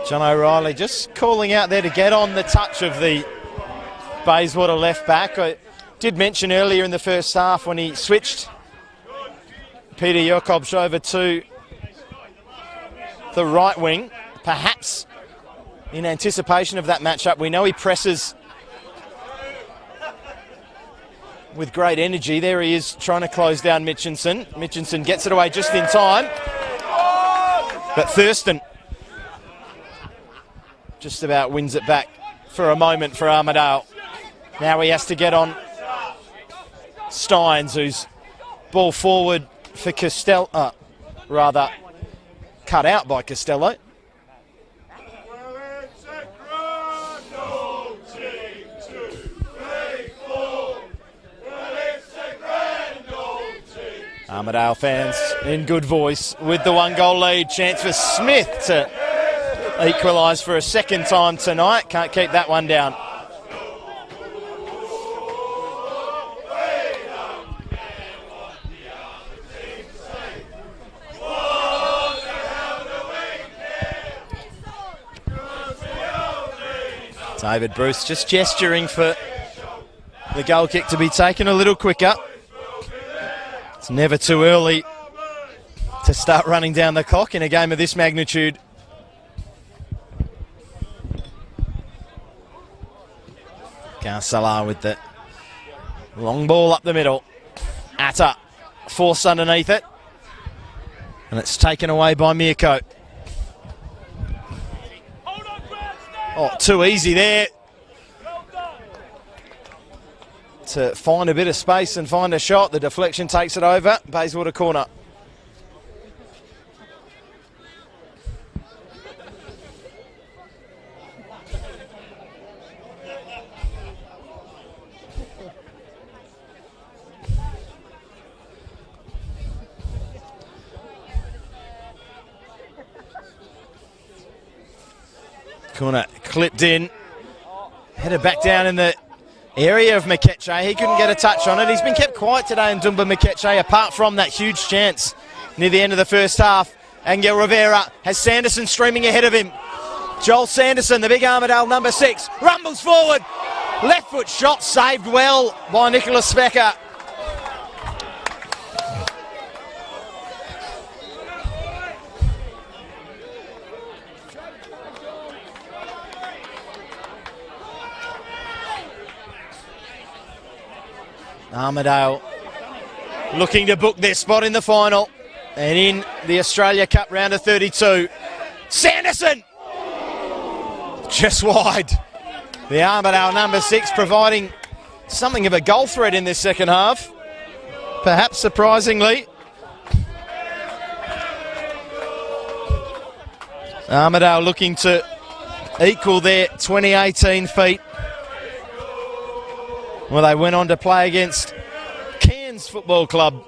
John O'Reilly just calling out there to get on the touch of the Bayswater left back. I did mention earlier in the first half when he switched Peter Jakobs over to the right wing, perhaps in anticipation of that matchup. We know he presses with great energy. There he is trying to close down Mitchinson. Mitchinson gets it away just in time. But Thurston just about wins it back for a moment for Armadale. Now he has to get on Steins, who's ball forward for Costello, rather cut out by Costello. Armadale fans in good voice with the one-goal lead. Chance for Smith to equalise for a second time tonight. Can't keep that one down. David Bruce just gesturing for the goal kick to be taken a little quicker. It's never too early to start running down the clock in a game of this magnitude. Garcelar with the long ball up the middle. Atta forced underneath it. And it's taken away by Mirko. Oh, too easy there to find a bit of space and find a shot. The deflection takes it over. Bayswater corner. Corner clipped in. Headed back down in the area of Mikeche. He couldn't get a touch on it. He's been kept quiet today in Dumba Mikeche, apart from that huge chance near the end of the first half. Angel Rivera has Sanderson streaming ahead of him. Joel Sanderson, the big Armadale number 6, rumbles forward. Left foot shot saved well by Nicholas Specker. Armadale looking to book their spot in the final and in the Australia Cup round of 32. Sanderson! Just wide. The Armadale number 6 providing something of a goal threat in this second half. Perhaps surprisingly. Armadale looking to equal their 2018 feat. Well, they went on to play against Cairns Football Club.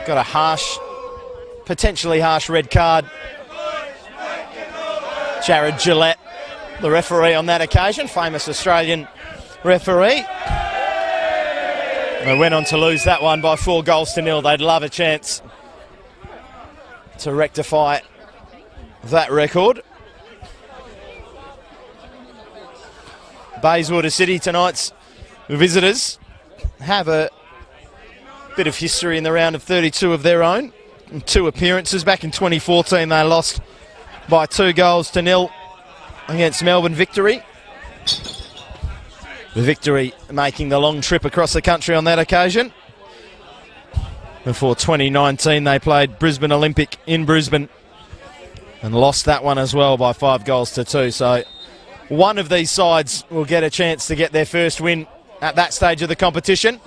Got a harsh, potentially harsh red card. Jared Gillette, the referee on that occasion, famous Australian referee. They went on to lose that one by 4-0. They'd love a chance to rectify that record. Bayswater City, tonight's visitors, have a bit of history in the round of 32 of their own. In 2 appearances. Back in 2014 they lost by 2-0 against Melbourne Victory. The Victory making the long trip across the country on that occasion. Before 2019 they played Brisbane Olympic in Brisbane and lost that one as well by 5-2. So one of these sides will get a chance to get their first win at that stage of the competition.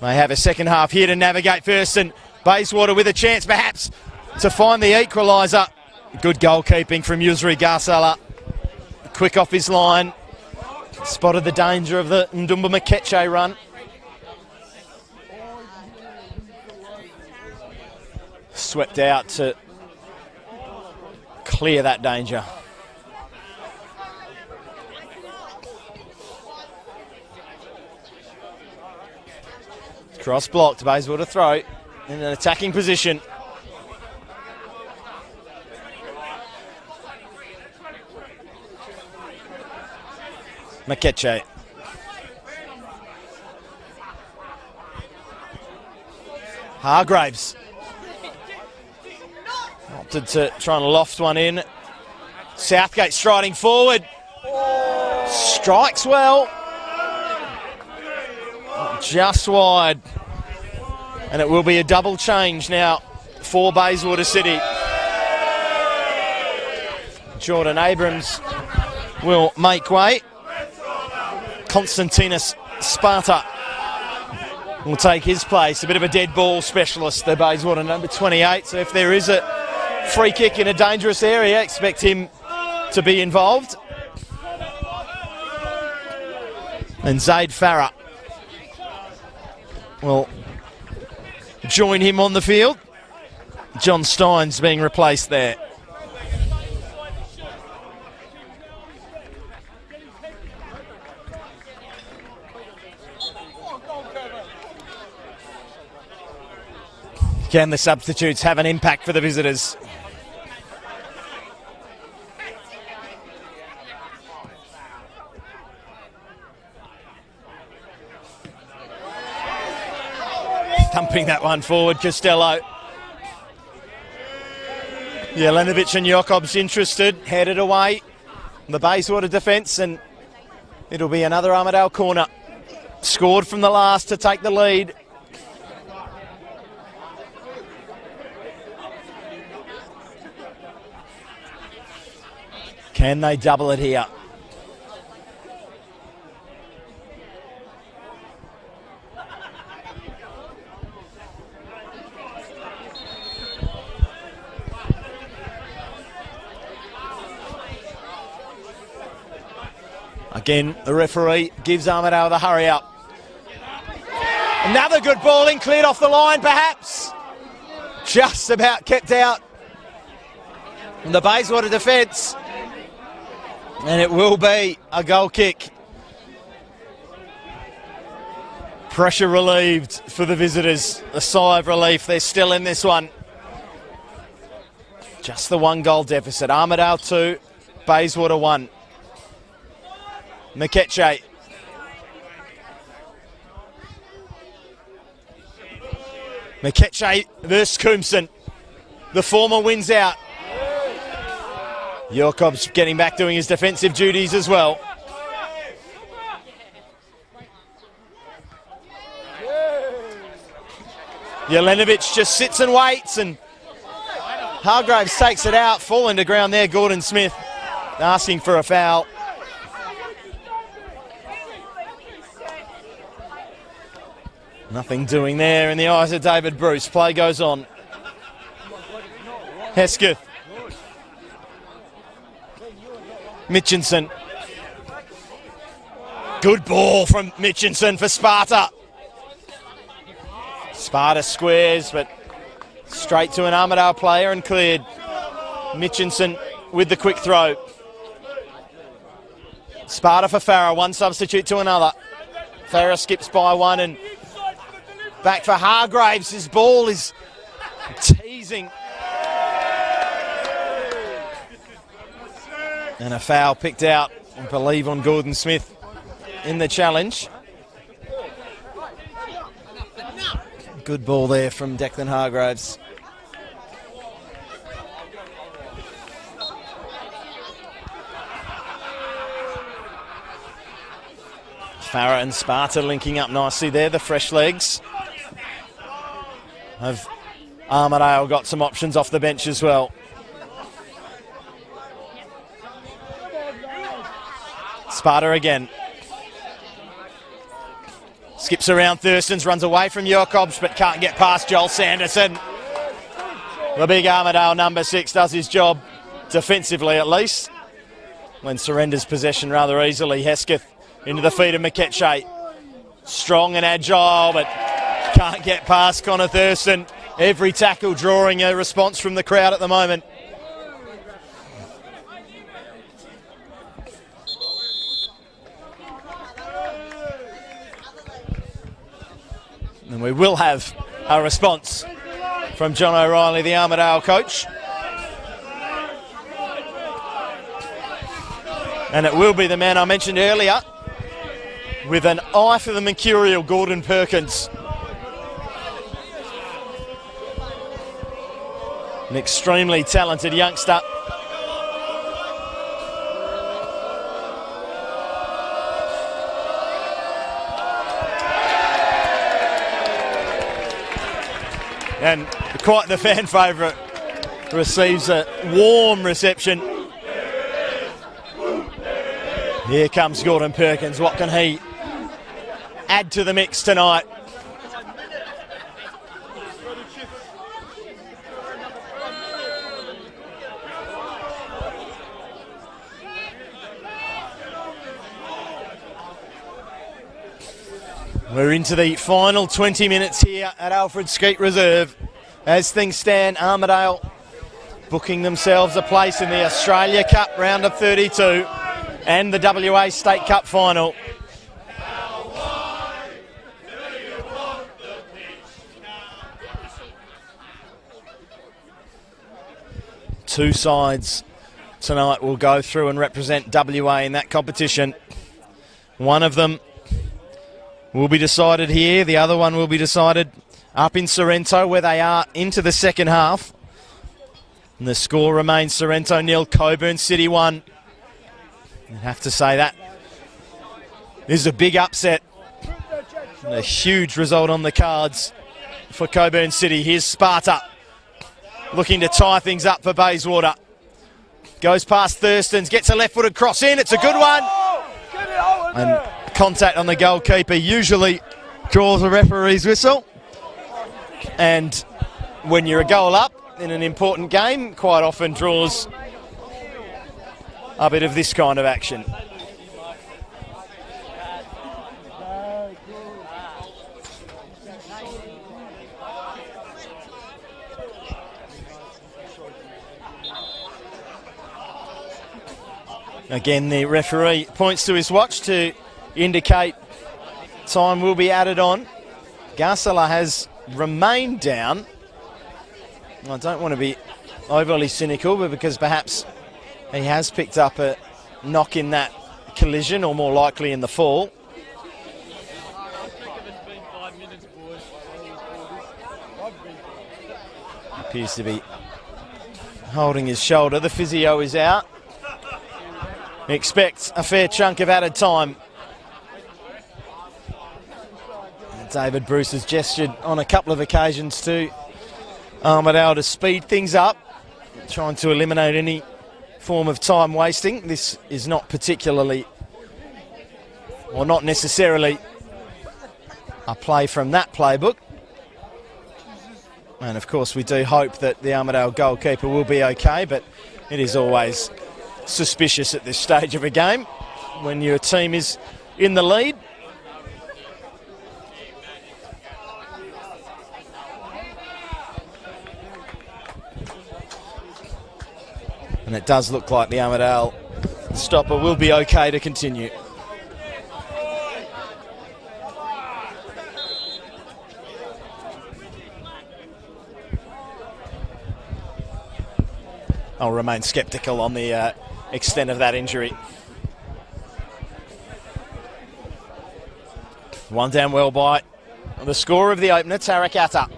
They have a second half here to navigate first, and Bayswater with a chance perhaps to find the equaliser. Good goalkeeping from Yusri Garsala. Quick off his line. Spotted the danger of the Ndumba Mkeche run. Swept out to clear that danger. Cross blocked, Bayswater throw in an attacking position. Mkeche. Hargraves. Opted to try and loft one in. Southgate striding forward. Strikes well. Just wide. And it will be a double change now for Bayswater City. Jordan Abrams will make way. Konstantinos Sparta will take his place. A bit of a dead ball specialist, the Bayswater number 28. So if there is a free kick in a dangerous area, expect him to be involved. And Zaid Farah will join him on the field. John Stein's being replaced there. Can the substitutes have an impact for the visitors? Thumping that one forward, Costello. Jelenovic and Jakobs interested, headed away. The Bayswater defence, and it'll be another Armadale corner. Scored from the last to take the lead. Can they double it here? Again, the referee gives Armadale the hurry up. Another good ball in, cleared off the line perhaps. Just about kept out from the Bayswater defence. And it will be a goal kick. Pressure relieved for the visitors. A sigh of relief. They're still in this one. Just the one goal deficit. Armadale 2, Bayswater 1. Mkeche. Mkeche versus Coombson. The former wins out. Jakobs getting back doing his defensive duties as well. Jelenovic just sits and waits, and Hargraves takes it out. Falling to ground there, Gordon Smith asking for a foul. Nothing doing there in the eyes of David Bruce. Play goes on. Hesketh. Mitchinson. Good ball from Mitchinson for Sparta. Sparta squares, but straight to an Armadale player and cleared. Mitchinson with the quick throw. Sparta for Farah, one substitute to another. Farah skips by one and back for Hargraves. His ball is teasing. And a foul picked out, I believe, on Gordon Smith in the challenge. Good ball there from Declan Hargraves. Farah and Sparta linking up nicely there, the fresh legs. Have Armadale got some options off the bench as well. Sparta again. Skips around Thurstons, runs away from Jacobs, but can't get past Joel Sanderson. The big Armadale number 6 does his job, defensively at least. When surrenders possession rather easily. Hesketh into the feet of McKetchay. Strong and agile, but can't get past Connor Thurston. Every tackle drawing a response from the crowd at the moment. And we will have a response from John O'Reilly, the Armadale coach. And it will be the man I mentioned earlier, with an eye for the mercurial Gordon Perkins. An extremely talented youngster. And quite the fan favourite, receives a warm reception. Here comes Gordon Perkins. What can he add to the mix tonight? We're into the final 20 minutes here at Alfred Skeet Reserve. As things stand, Armadale booking themselves a place in the Australia Cup round of 32 and the WA State Cup final. Two sides tonight will go through and represent WA in that competition. One of them will be decided here. The other one will be decided up in Sorrento, where they are into the second half. And the score remains Sorrento 0, Cockburn City 1. You'd have to say that this is a big upset. And a huge result on the cards for Cockburn City. Here's Sparta looking to tie things up for Bayswater. Goes past Thurstons, gets a left-footed cross in. It's a good one. And contact on the goalkeeper usually draws a referee's whistle. And when you're a goal up in an important game, quite often draws a bit of this kind of action. Again, the referee points to his watch to indicate time will be added on. Garsela has remained down. I don't want to be overly cynical, but because perhaps he has picked up a knock in that collision, or more likely in the fall. Appears to be holding his shoulder. The physio is out. Expect a fair chunk of added time. David Bruce has gestured on a couple of occasions to Armadale to speed things up, trying to eliminate any form of time wasting. This is not particularly, or not necessarily, a play from that playbook. And of course we do hope that the Armadale goalkeeper will be okay, but it is always suspicious at this stage of a game when your team is in the lead. And it does look like the Armadale stopper will be okay to continue. I'll remain sceptical on the extent of that injury. One down well by the scorer of the opener, Tarakata.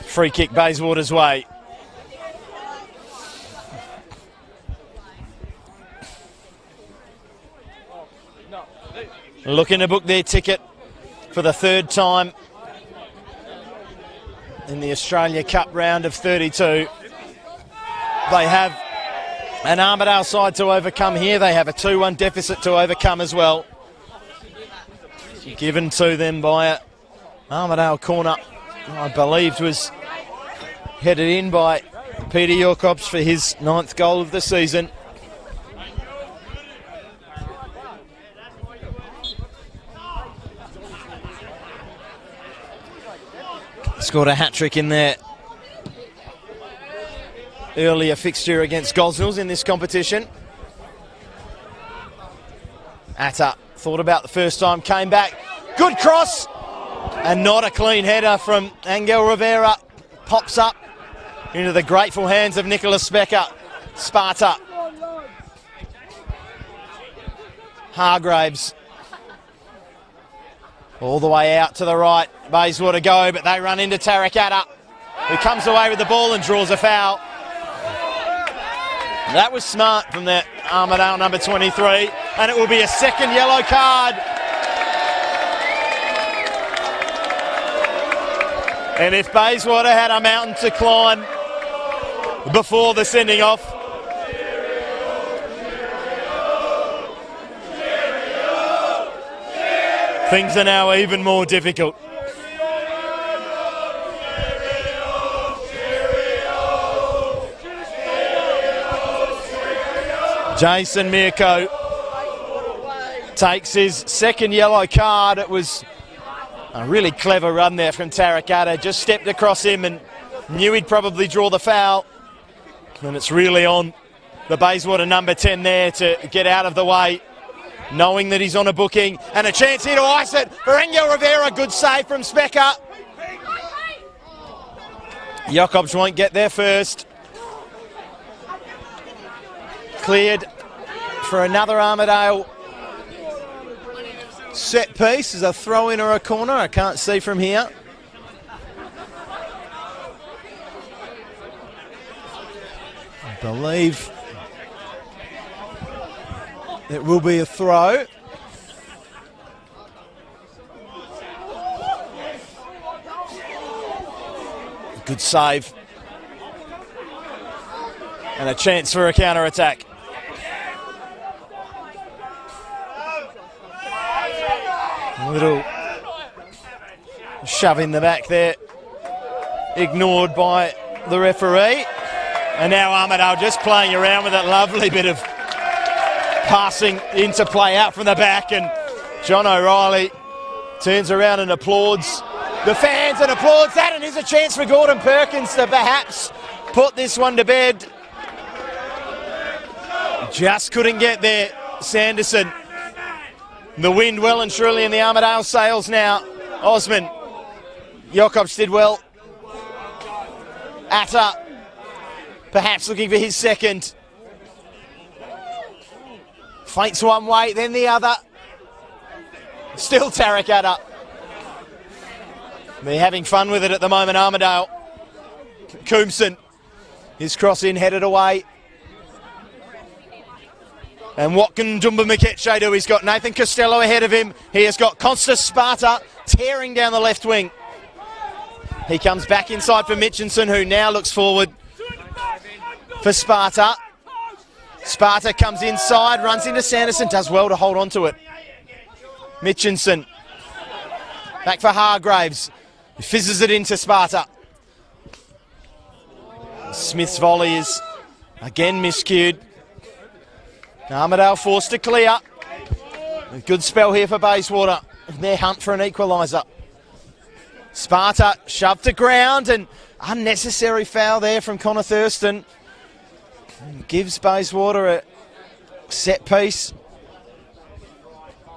Free kick Bayswater's way. Looking to book their ticket for the third time in the Australia Cup round of 32. They have an Armadale side to overcome here. They have a 2-1 deficit to overcome as well. Given to them by a Armadale corner, I believed was headed in by Peter Jacobs for his 9th goal of the season. Scored a hat-trick in their earlier fixture against Gosnells in this competition. Atta thought about the first time, came back. Good cross! And not a clean header from Angel Rivera. Pops up into the grateful hands of Nicholas Specker. Sparta. Hargraves. All the way out to the right. Bayswater go, but they run into Tarakata, who comes away with the ball and draws a foul. That was smart from the Armadale number 23, and it will be a second yellow card. And if Bayswater had a mountain to climb before the sending off, things are now even more difficult. Jason Mirko takes his second yellow card. It was a really clever run there from Tarakata. Just stepped across him and knew he'd probably draw the foul. And it's really on the Bayswater number 10 there to get out of the way, knowing that he's on a booking. And a chance here to ice it for Angel Rivera. Good save from Specker. Jacobs won't get there first. Cleared for another Armadale set piece. Is a throw in or a corner? I can't see from here. I believe it will be a throw. Good save. And a chance for a counter-attack. A little shove in the back there. Ignored by the referee. And now Armadale just playing around with that lovely bit of passing interplay out from the back. And John O'Reilly turns around and applauds the fans and applauds that. And here's a chance for Gordon Perkins to perhaps put this one to bed. Just couldn't get there, Sanderson. The wind well and truly in the Armadale sails now. Osman. Jacobs did well. Atta perhaps looking for his second. Feints one way, then the other. Still Tarakata. They're having fun with it at the moment, Armadale. Coombson. His cross in, headed away. And what can Dumba Mikeche do? He's got Nathan Costello ahead of him. He has got Costas Sparta tearing down the left wing. He comes back inside for Mitchinson, who now looks forward for Sparta. Sparta comes inside, runs into Sanderson, does well to hold on to it. Mitchinson. Back for Hargraves. He fizzes it into Sparta. Smith's volley is again miscued. Armadale forced to clear. A good spell here for Bayswater. Their hunt for an equalizer. Sparta shoved to ground, and unnecessary foul there from Connor Thurston. Gives Bayswater a set piece.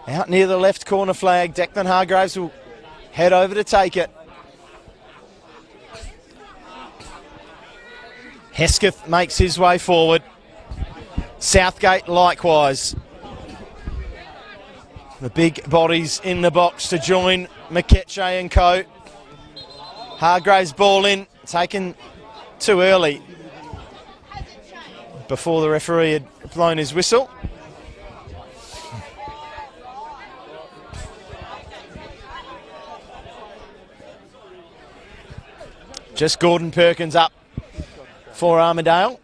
Out near the left corner flag. Declan Hargraves will head over to take it. Hesketh makes his way forward. Southgate likewise. The big bodies in the box to join Mikeche and co. Hargraves ball in, taken too early before the referee had blown his whistle. Just Gordon Perkins up for Armadale.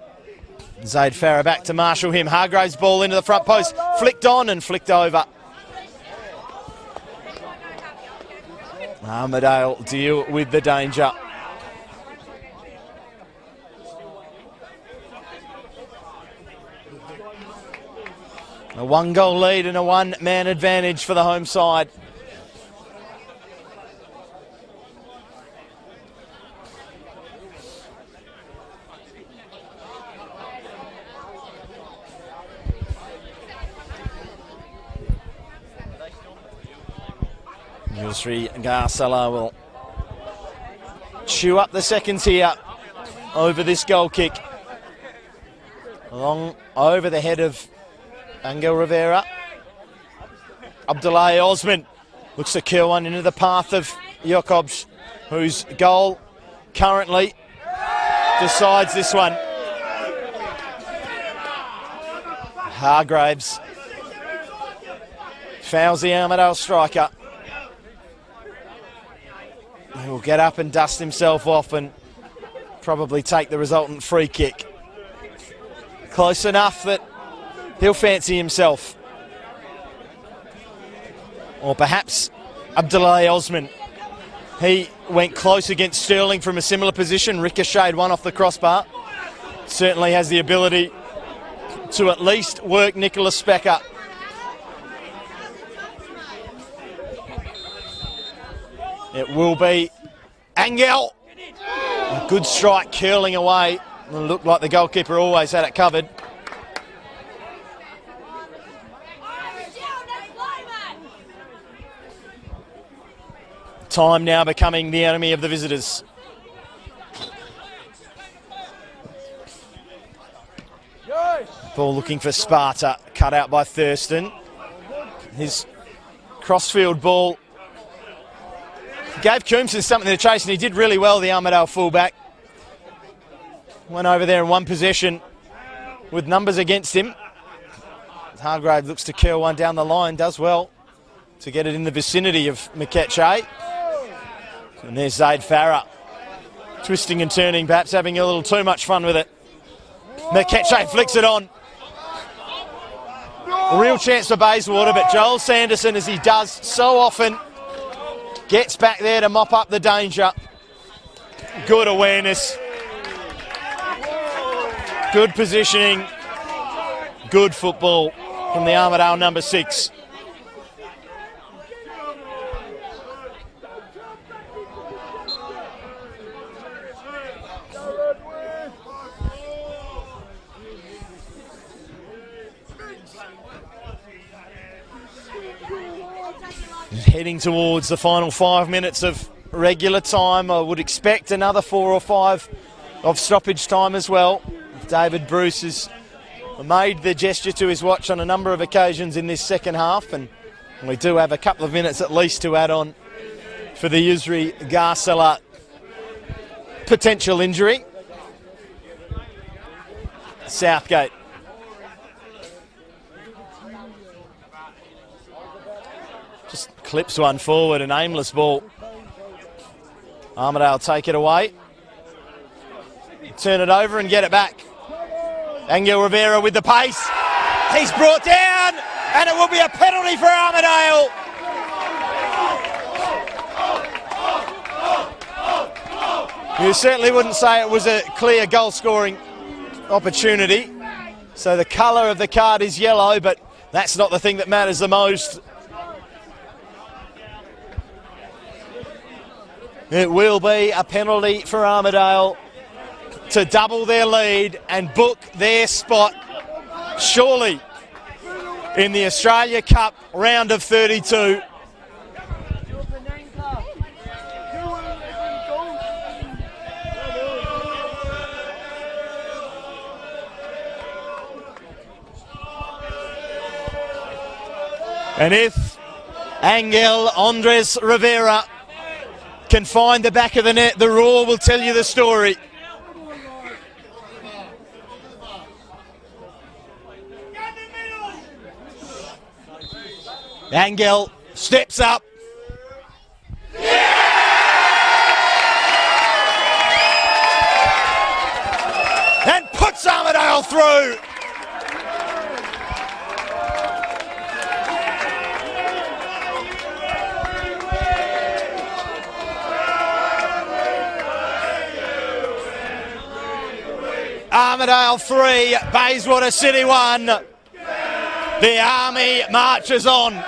Zaid Farah back to marshal him. Hargraves ball into the front post. Flicked on and flicked over. Armadale deal with the danger. A 1-goal lead and a 1-man advantage for the home side. Yusri Garsala will chew up the seconds here over this goal kick. Along over the head of Angel Rivera. Abdullah Osman looks to kill one into the path of Jakobs, whose goal currently decides this one. Hargraves fouls the Armadale striker. He will get up and dust himself off and probably take the resultant free kick. Close enough that he'll fancy himself. Or perhaps Abdullah Osman. He went close against Sterling from a similar position, ricocheted one off the crossbar. Certainly has the ability to at least work Nicholas Specker. It will be Angel. A good strike curling away. It looked like the goalkeeper always had it covered. Time now becoming the enemy of the visitors. Ball looking for Sparta, cut out by Thurston. His crossfield ball gave Coombson something to chase, and he did really well, the Armadale fullback. Went over there in one possession with numbers against him. Hargrave looks to curl one down the line, does well to get it in the vicinity of Mikeche. And there's Zaid Farah, twisting and turning, perhaps having a little too much fun with it. Mikeche flicks it on. A real chance for Bayswater, but Joel Sanderson, as he does so often, gets back there to mop up the danger. Good awareness. Good positioning. Good football from the Armadale number 6. Heading towards the final 5 minutes of regular time. I would expect another 4 or 5 of stoppage time as well. David Bruce has made the gesture to his watch on a number of occasions in this second half, and we do have a couple of minutes at least to add on for the Yusri Garsala potential injury. Southgate. Just clips one forward, an aimless ball. Armadale take it away. Turn it over and get it back. Angel Rivera with the pace. He's brought down, and it will be a penalty for Armadale. You certainly wouldn't say it was a clear goal-scoring opportunity. So the colour of the card is yellow, but that's not the thing that matters the most. It will be a penalty for Armadale to double their lead and book their spot, surely, in the Australia Cup round of 32. And if Angel Andres Rivera can find the back of the net, the Roar will tell you the story. Angel steps up. And puts Armadale Armadale through. Armadale 3, Bayswater City 1. The Army marches on.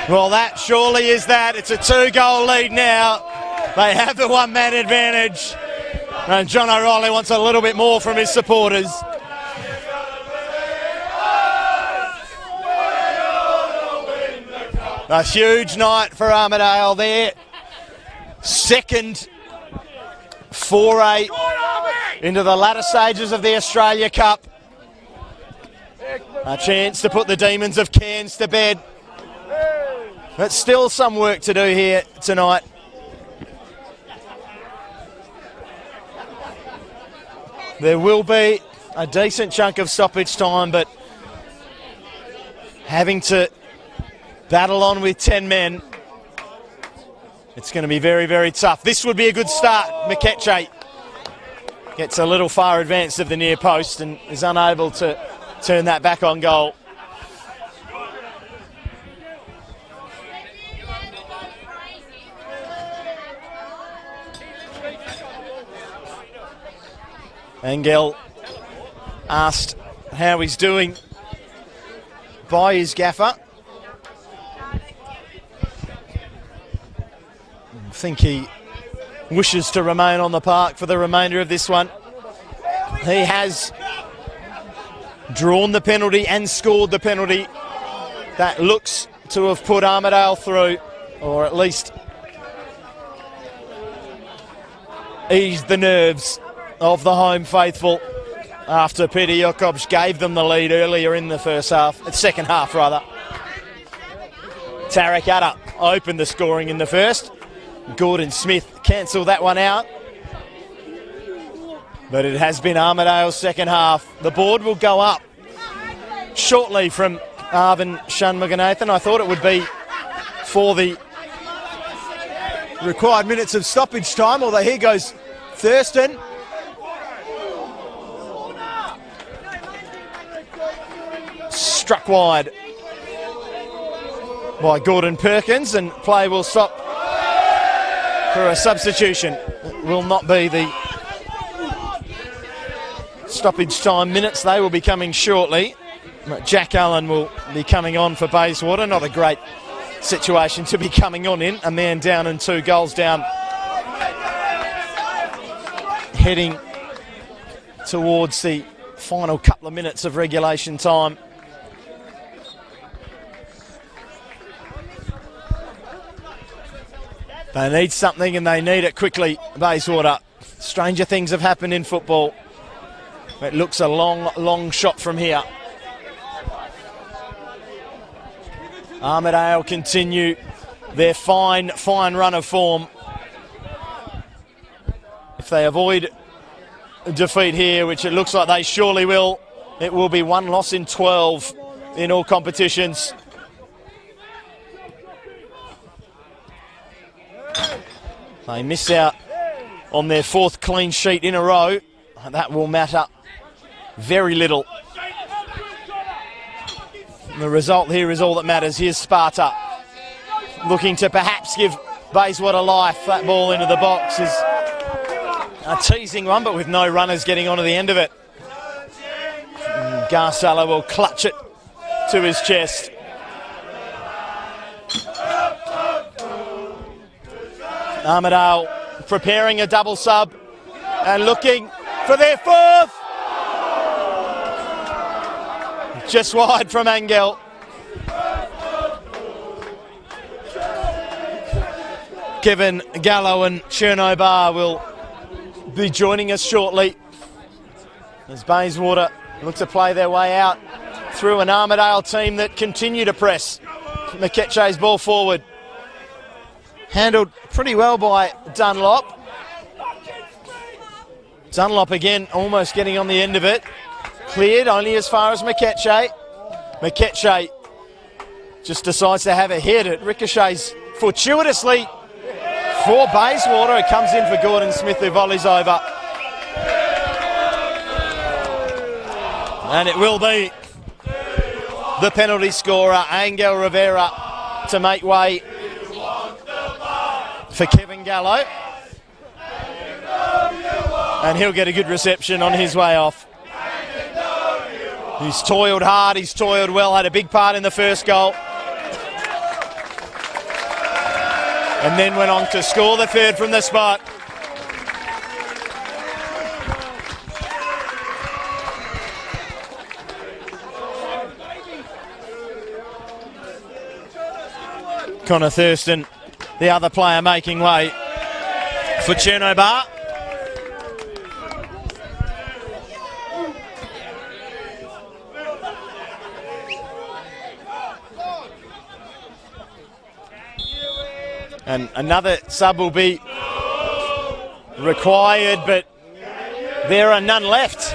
Well, that surely is that. It's a 2-goal lead now. They have the one-man advantage. And John O'Reilly wants a little bit more from his supporters. A huge night for Armadale there. Second foray into the latter stages of the Australia Cup. A chance to put the Demons of Cairns to bed. But still some work to do here tonight. There will be a decent chunk of stoppage time, but having to battle on with 10 men, it's going to be very, very tough. This would be a good start. McKetchay gets a little far advanced of the near post and is unable to turn that back on goal. Angel asked how he's doing by his gaffer. I think he wishes to remain on the park for the remainder of this one. He has drawn the penalty and scored the penalty that looks to have put Armadale through, or at least eased the nerves of the home faithful after Peter Jakobs gave them the lead earlier in the second half rather. Tarek Atta opened the scoring in the first. Gordon Smith cancelled that one out. But it has been Armadale's second half. The board will go up shortly from Arvin Shanmuganathan. I thought it would be for the required minutes of stoppage time, although here goes Thurston. Struck wide by Gordon Perkins, and play will stop for a substitution. It will not be the stoppage time minutes. They will be coming shortly. Jack Allen will be coming on for Bayswater. Not a great situation to be coming on in. A man down and 2 goals down. Heading towards the final couple of minutes of regulation time. They need something and they need it quickly, Bayswater. Stranger things have happened in football. It looks a long, long shot from here. Armadale continue their fine, fine run of form. If they avoid defeat here, which it looks like they surely will, it will be 1 loss in 12 in all competitions. They miss out on their 4th clean sheet in a row. That will matter very little. The result here is all that matters. Here's Sparta looking to perhaps give Bayswater life. That ball into the box is a teasing one, but with no runners getting onto the end of it. Garsala will clutch it to his chest. Armadale preparing a double sub and looking for their 4th. Just wide from Angel. Kevin Gallo and Cherno Bar will be joining us shortly as Bayswater look to play their way out through an Armadale team that continue to press. McKetchay's ball forward. Handled pretty well by Dunlop. Dunlop again, almost getting on the end of it. Cleared only as far as McKetchay. McKetchay just decides to have a hit. It ricochets fortuitously for Bayswater. It comes in for Gordon Smith, who volleys over. And it will be the penalty scorer, Angel Rivera, to make way for Kevin Gallo. And he'll get a good reception on his way off. He's toiled hard, he's toiled well, had a big part in the first goal. And then went on to score the third from the spot. Connor Thurston, the other player making way for Cherno Bar. And another sub will be required, but there are none left.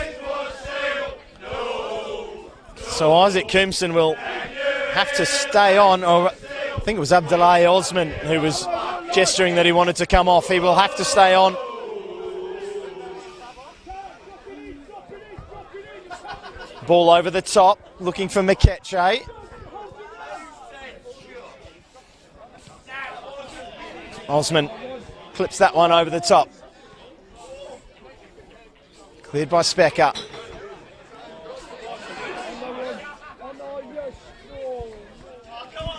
So Isaac Coombson will have to stay on, or I think it was Abdullah Osman who was gesturing that he wanted to come off. He will have to stay on. Ball over the top, looking for McKetchay. Osman clips that one over the top. Cleared by Specker.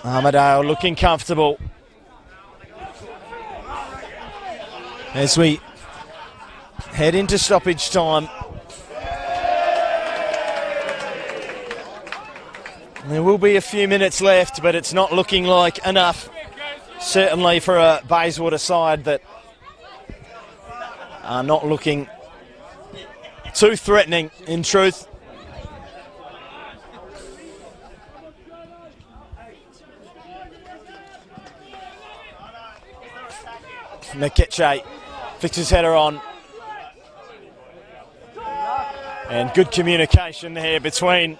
Armadale looking comfortable as we head into stoppage time. There will be a few minutes left, but it's not looking like enough. Certainly for a Bayswater side that are not looking too threatening, in truth. McKetchay flicks his header on. And good communication there between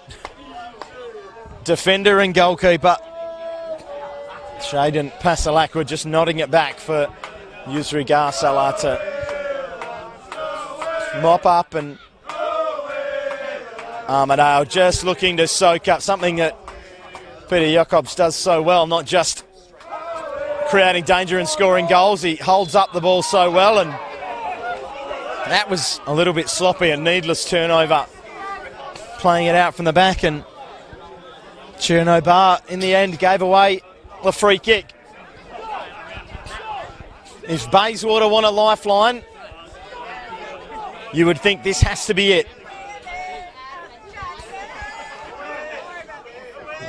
defender and goalkeeper. Shaden Pasalakwa just nodding it back for Yusri Garsala to mop up, and Armadale just looking to soak up something that Peter Jacobs does so well, not just creating danger and scoring goals. He holds up the ball so well, and that was a little bit sloppy, a needless turnover. Playing it out from the back, and Cherno Bar in the end gave away the free kick. If Bayswater want a lifeline, you would think this has to be it.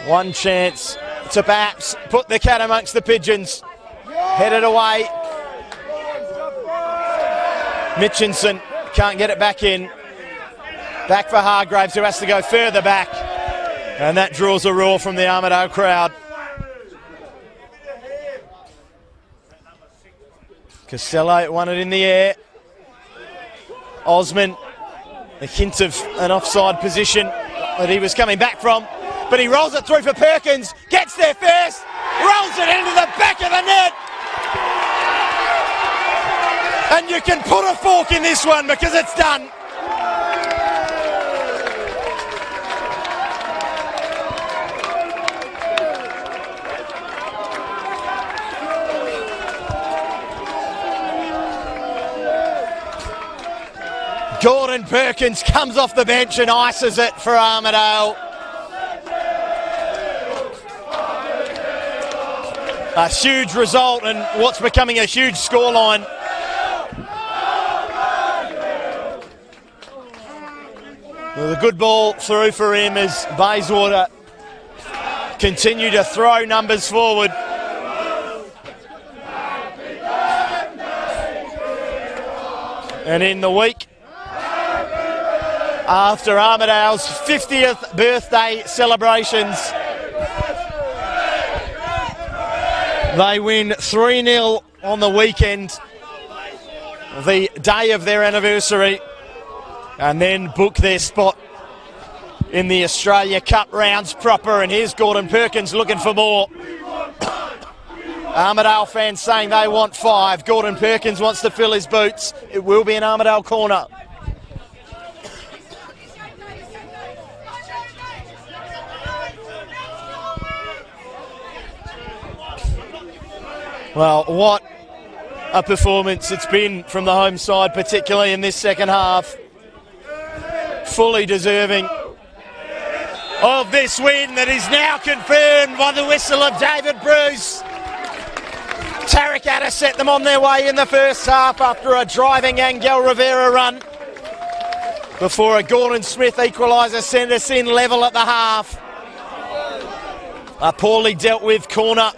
One chance to perhaps put the cat amongst the pigeons. Headed away. Mitchinson can't get it back in. Back for Hargraves, who has to go further back. And that draws a roar from the Armadale crowd. Costello won it in the air. Osman, a hint of an offside position that he was coming back from, but he rolls it through for Perkins, gets there first, rolls it into the back of the net. And you can put a fork in this one because it's done. Gordon Perkins comes off the bench and ices it for Armadale. A huge result and what's becoming a huge scoreline. Well, a good ball through for him as Bayswater continue to throw numbers forward. And in the week after Armadale's 50th birthday celebrations, they win 3-0 on the weekend, the day of their anniversary. and then book their spot in the Australia Cup rounds proper. And here's Gordon Perkins looking for more. Armadale fans saying they want 5. Gordon Perkins wants to fill his boots. It will be an Armadale corner. Well, what a performance it's been from the home side, particularly in this second half. Fully deserving of this win that is now confirmed by the whistle of David Bruce. Tarracata set them on their way in the first half after a driving Angel Rivera run, before a Gordon Smith equaliser sent us in level at the half. A poorly dealt with corner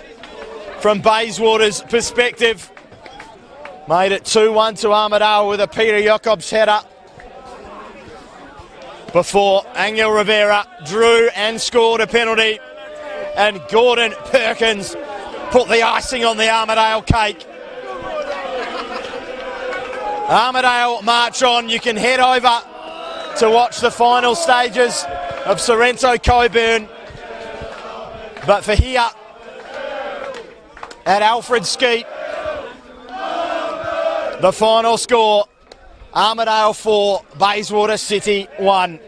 from Bayswater's perspective made it 2-1 to Armadale with a Peter Jacobs header, before Angel Rivera drew and scored a penalty, and Gordon Perkins put the icing on the Armadale cake. Armadale march on. You can head over to watch the final stages of Sorrento Coburn, but for here at Alfred Skeet, the final score, Armadale 4, Bayswater City 1.